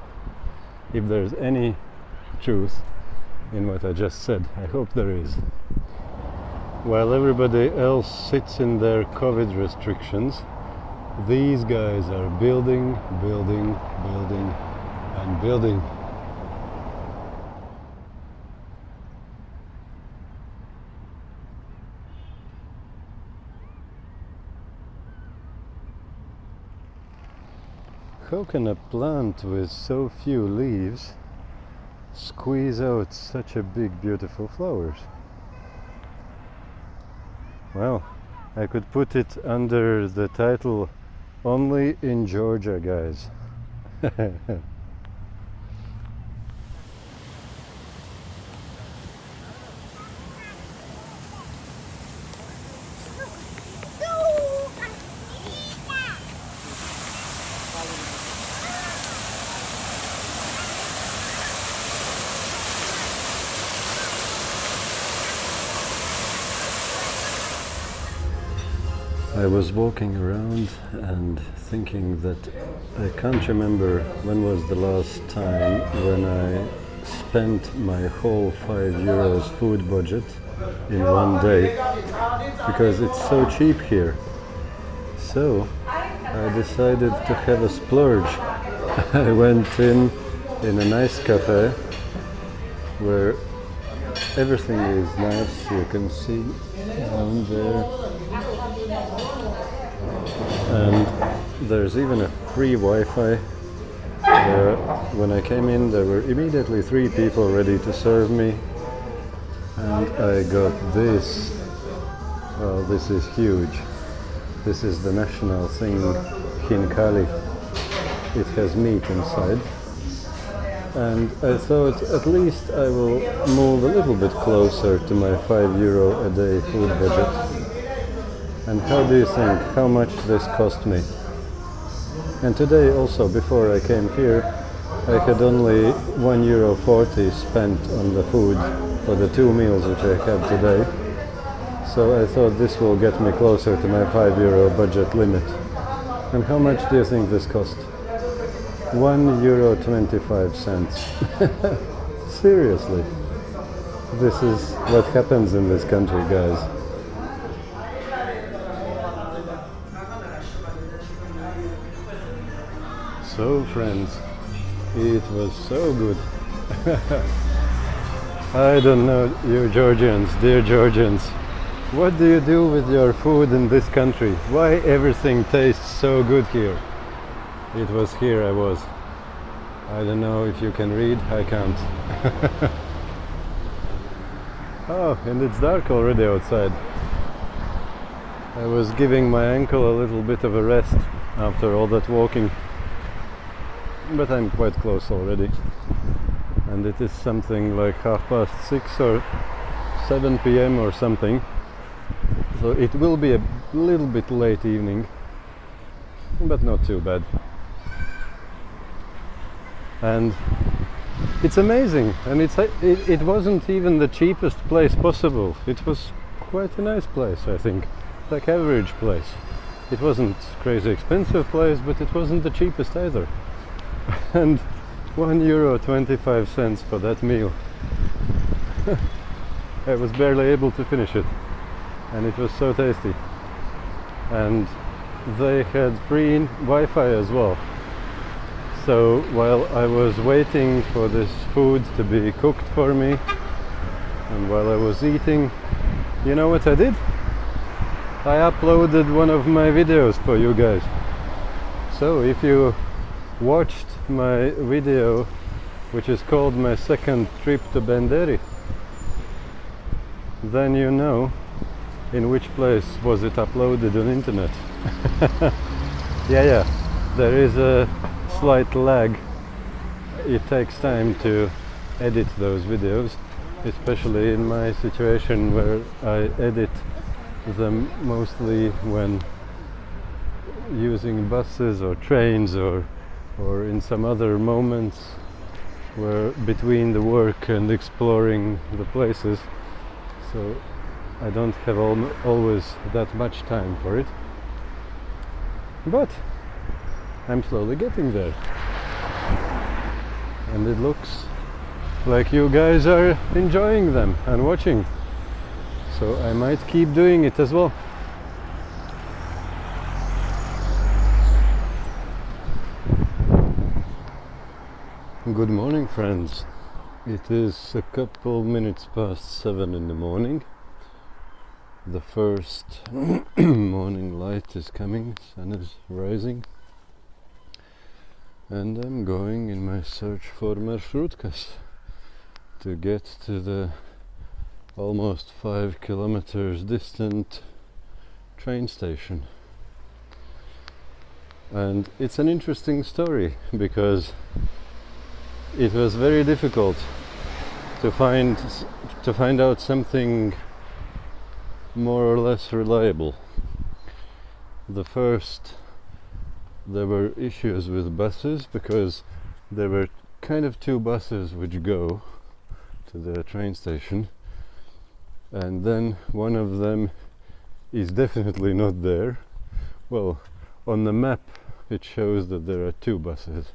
If there's any truth in what I just said, I hope there is. While everybody else sits in their COVID restrictions, these guys are building, building, building, and building. How can a plant with so few leaves squeeze out such a big, beautiful flowers? Well, I could put it under the title, Only in Georgia, guys. I was walking around and thinking that I can't remember when was the last time when I spent my whole €5 food budget in one day, because it's so cheap here. So I decided to have a splurge. I went in a nice cafe where everything is nice. You can see down there. And there's even a free Wi-Fi. When I came in, there were immediately 3 people ready to serve me, and I got this. Well, this is huge. This is the national thing, khinkali. It has meat inside, and I thought at least I will move a little bit closer to my €5 a day food budget. And how do you think, how much this cost me? And today also, before I came here, I had only €1.40 spent on the food for the 2 meals which I had today. So I thought this will get me closer to my €5 budget limit. And how much do you think this cost? €1.25. Seriously. This is what happens in this country, guys. So friends, it was so good. I don't know, you Georgians, dear Georgians, what do you do with your food in this country? Why everything tastes so good here? It was here I was. I don't know if you can read, I can't. Oh, and it's dark already outside. I was giving my ankle a little bit of a rest after all that walking. but I'm quite close already. And it is something like 6:30 or 7 p.m. or something. So it will be a little bit late evening, but not too bad. And it's amazing, and it wasn't even the cheapest place possible. It was quite a nice place, I think, like average place. It wasn't crazy expensive place, but it wasn't the cheapest either. And €1.25 for that meal. I was barely able to finish it, and it was so tasty. And they had free Wi-Fi as well. So while I was waiting for this food to be cooked for me, and while I was eating, you know what I did? I uploaded one of my videos for you guys. So if you watched my video, which is called my second trip to Benderi, then you know in which place was it uploaded on internet. Yeah, there is a slight lag. It takes time to edit those videos, especially in my situation where I edit them mostly when using buses or trains or in some other moments where between the work and exploring the places. So I don't have always that much time for it, but I'm slowly getting there, and it looks like you guys are enjoying them and watching, so I might keep doing it as well. Good morning, friends. It is a couple minutes past 7 in the morning. The first morning light is coming, sun is rising, and I'm going in my search for maršrutkas to get to the almost 5 kilometers distant train station. And it's an interesting story because it was very difficult to find out something more or less reliable. There were issues with buses because there were kind of two buses which go to the train station, and then one of them is definitely not there. Well, on the map it shows that there are two buses.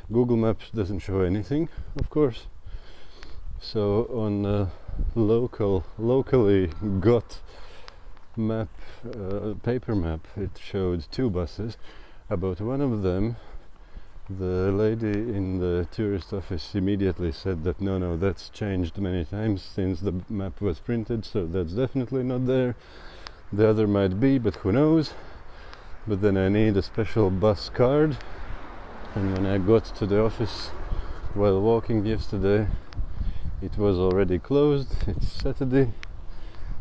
Google Maps doesn't show anything, of course. So on a locally got map, paper map, it showed two buses. About one of them, the lady in the tourist office immediately said that no, that's changed many times since the map was printed, so that's definitely not there. The other might be, but who knows. But then I need a special bus card, and when I got to the office while walking yesterday, it was already closed. It's Saturday,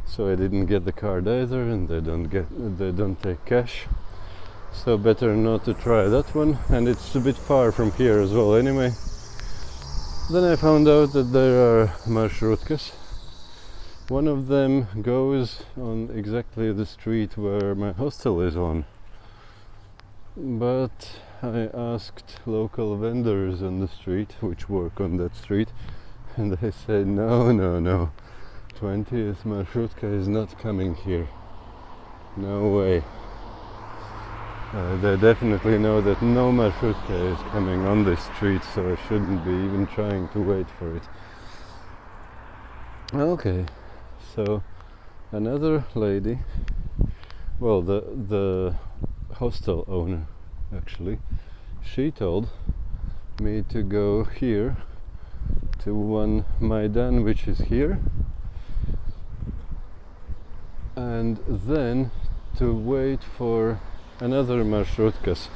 so I didn't get the card either, and they don't take cash. So better not to try that one, and it's a bit far from here as well anyway. Then I found out that there are maršrutkas. One of them goes on exactly the street where my hostel is on. But I asked local vendors on the street which work on that street, and they said no, 20th maršrutka is not coming here. No way. They definitely know that no maršrutka is coming on this street, so I shouldn't be even trying to wait for it. Okay, so another lady, well, the hostel owner actually, she told me to go here to one Maidan, which is here, and then to wait for another maršrutkas.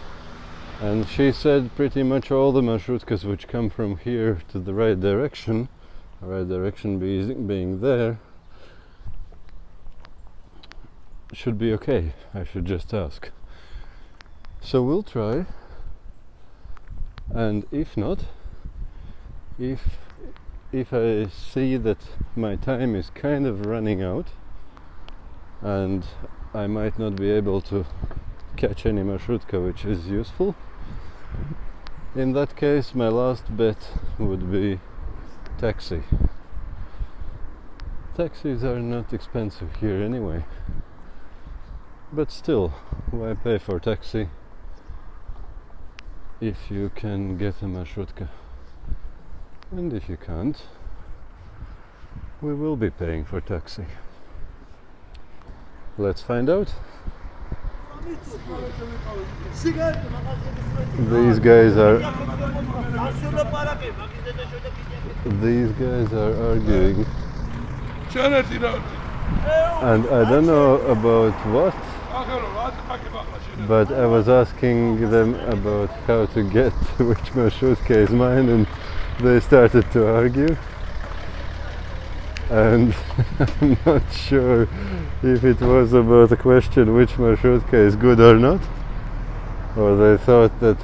And she said pretty much all the maršrutkas which come from here to the right direction being there, should be okay. I should just ask. So we'll try, And if not, if I see that my time is kind of running out and I might not be able to catch any marshrutka which is useful, in that case my last bet would be taxi. Taxis are not expensive here anyway, but still, why pay for taxi if you can get a marshrutka? And if you can't, we will be paying for taxi. Let's find out. These guys are arguing, and I don't know about what, but I was asking them about how to get which marshrutka is mine, and they started to argue, and I'm not sure if it was about a question which marshrutka is good or not, or they thought that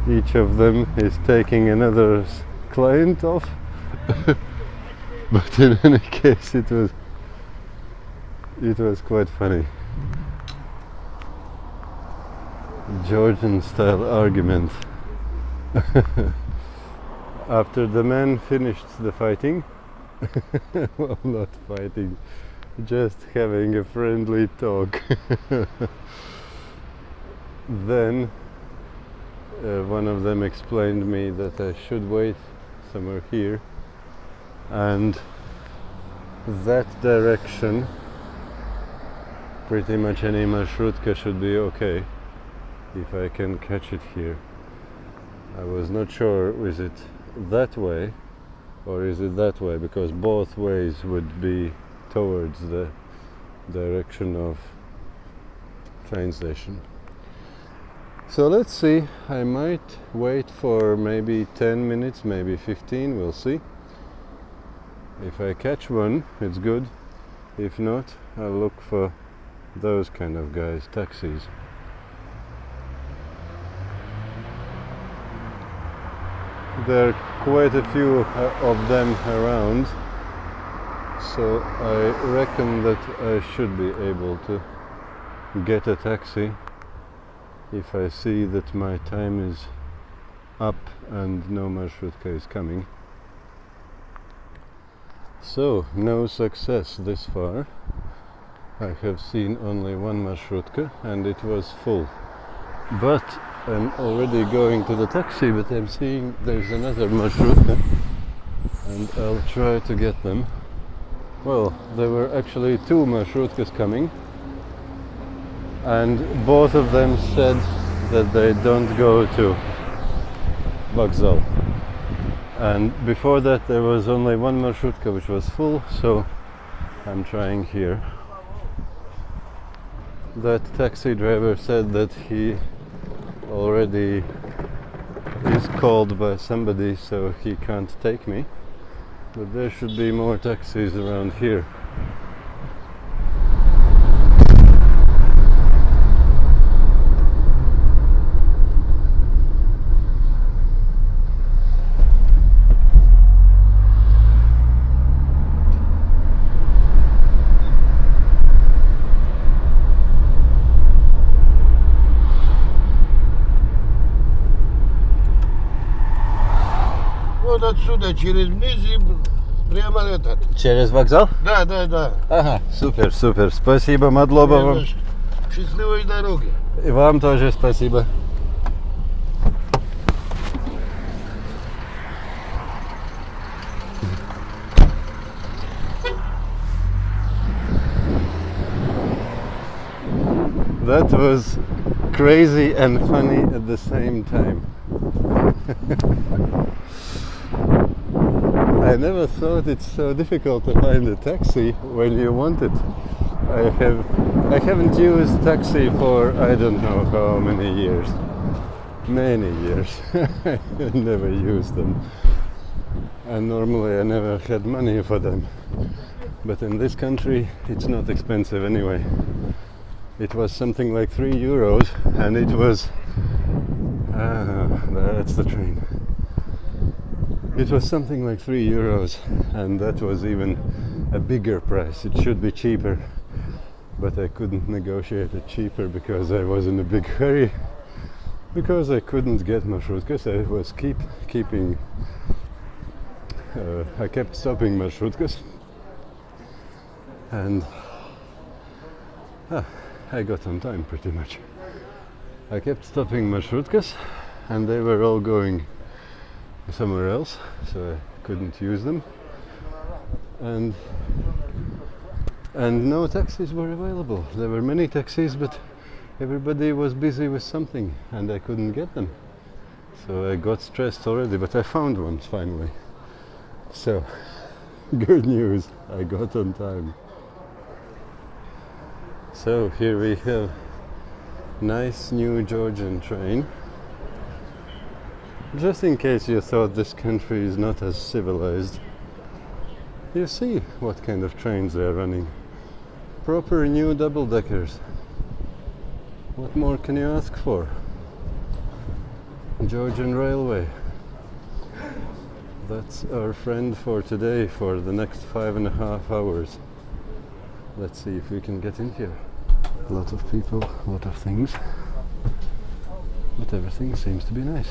each of them is taking another's client off. But in any case, it was quite funny. Georgian style argument. After the men finished the fighting, well, not fighting, just having a friendly talk, then one of them explained me that I should wait somewhere here, and that direction, pretty much any marshrutka should be okay if I can catch it here. I was not sure, is it that way or is it that way, because both ways would be towards the direction of train station. So let's see, I might wait for maybe 10 minutes, maybe 15, we'll see. If I catch one, it's good. If not, I'll look for those kind of guys, taxis. There are quite a few of them around, so I reckon that I should be able to get a taxi if I see that my time is up and no marshrutka is coming. So, no success this far. I have seen only one marshrutka and it was full. But I'm already going to the taxi, but I'm seeing there's another marshrutka and I'll try to get them. Well, there were actually two marshrutkas coming, and both of them said that they don't go to Vokzal. And before that there was only one marshrutka which was full, so I'm trying here. That taxi driver said that he already is called by somebody, so he can't take me, but there should be more taxis around here. Вот отсюда, через вниз и прямо этот. Через вокзал? Да, да, да. Ага, супер, супер. Спасибо, Мадлоба вам. Счастливой дороги. И вам тоже спасибо. That was crazy and funny at the same time. I never thought it's so difficult to find a taxi when you want it. I haven't used taxi for I don't know how many years. Many years. I never used them. And normally I never had money for them. But in this country it's not expensive anyway. It was something like €3 and it was Ah, that's the train. It was something like €3, and that was even a bigger price. It should be cheaper, but I couldn't negotiate it cheaper because I was in a big hurry, because I couldn't get marshrutkes. I was I kept stopping marshrutkes, and I got on time pretty much. I kept stopping marshrutkes, and they were all going somewhere else, so I couldn't use them, and no taxis were available. There were many taxis, but everybody was busy with something, and I couldn't get them. So I got stressed already, but I found one finally. So, good news, I got on time. So here we have nice new Georgian train. Just in case you thought this country is not as civilized, you see what kind of trains they are running. Proper new double-deckers. What more can you ask for? Georgian Railway. That's our friend for today, for the next 5.5 hours. Let's see if we can get in here. A lot of people, a lot of things, but everything seems to be nice.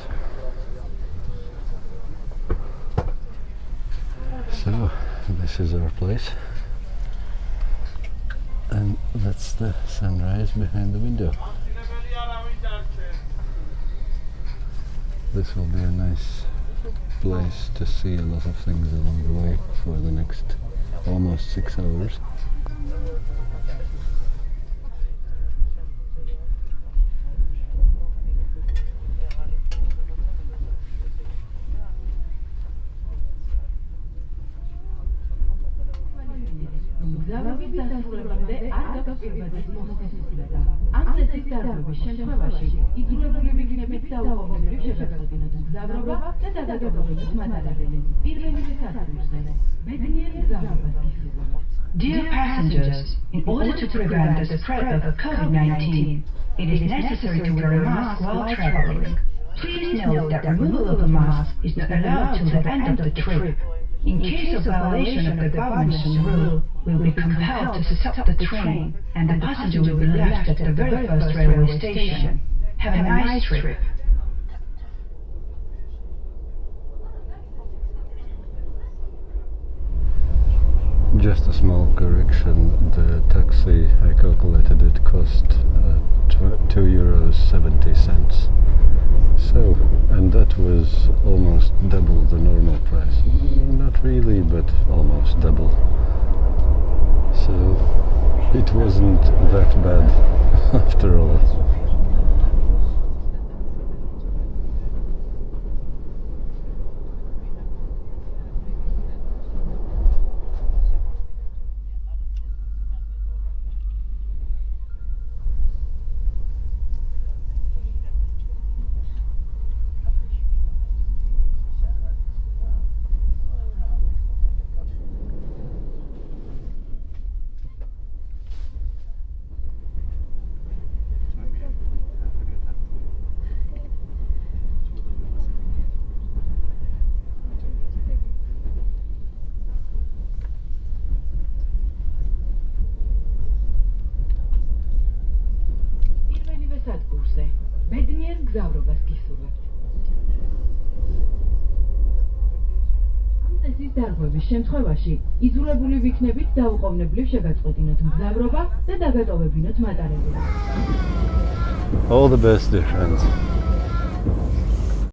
So, this is our place, and that's the sunrise behind the window. This will be a nice place to see a lot of things along the way for the next almost 6 hours. Dear passengers, in order to prevent the spread of COVID-19, it is necessary to wear a mask while traveling. Please note that removal of a mask is not allowed till the end of the trip. In case of violation of the government's rule, we will be compelled to stop the train, and the passenger will be left at the very first railway station. Have a nice trip. Just a small correction, the taxi, I calculated it cost €2.70. So, and that was almost double the normal price. Not really, but almost double. So, it wasn't that bad after all. შემთხვევაში იძულებული ვიქნებით დაუყოვნებლივ შეგაწყვეტინოთ მგზავრობა და დაგატოვებინოთ მატარებელი. All the best, dear friends.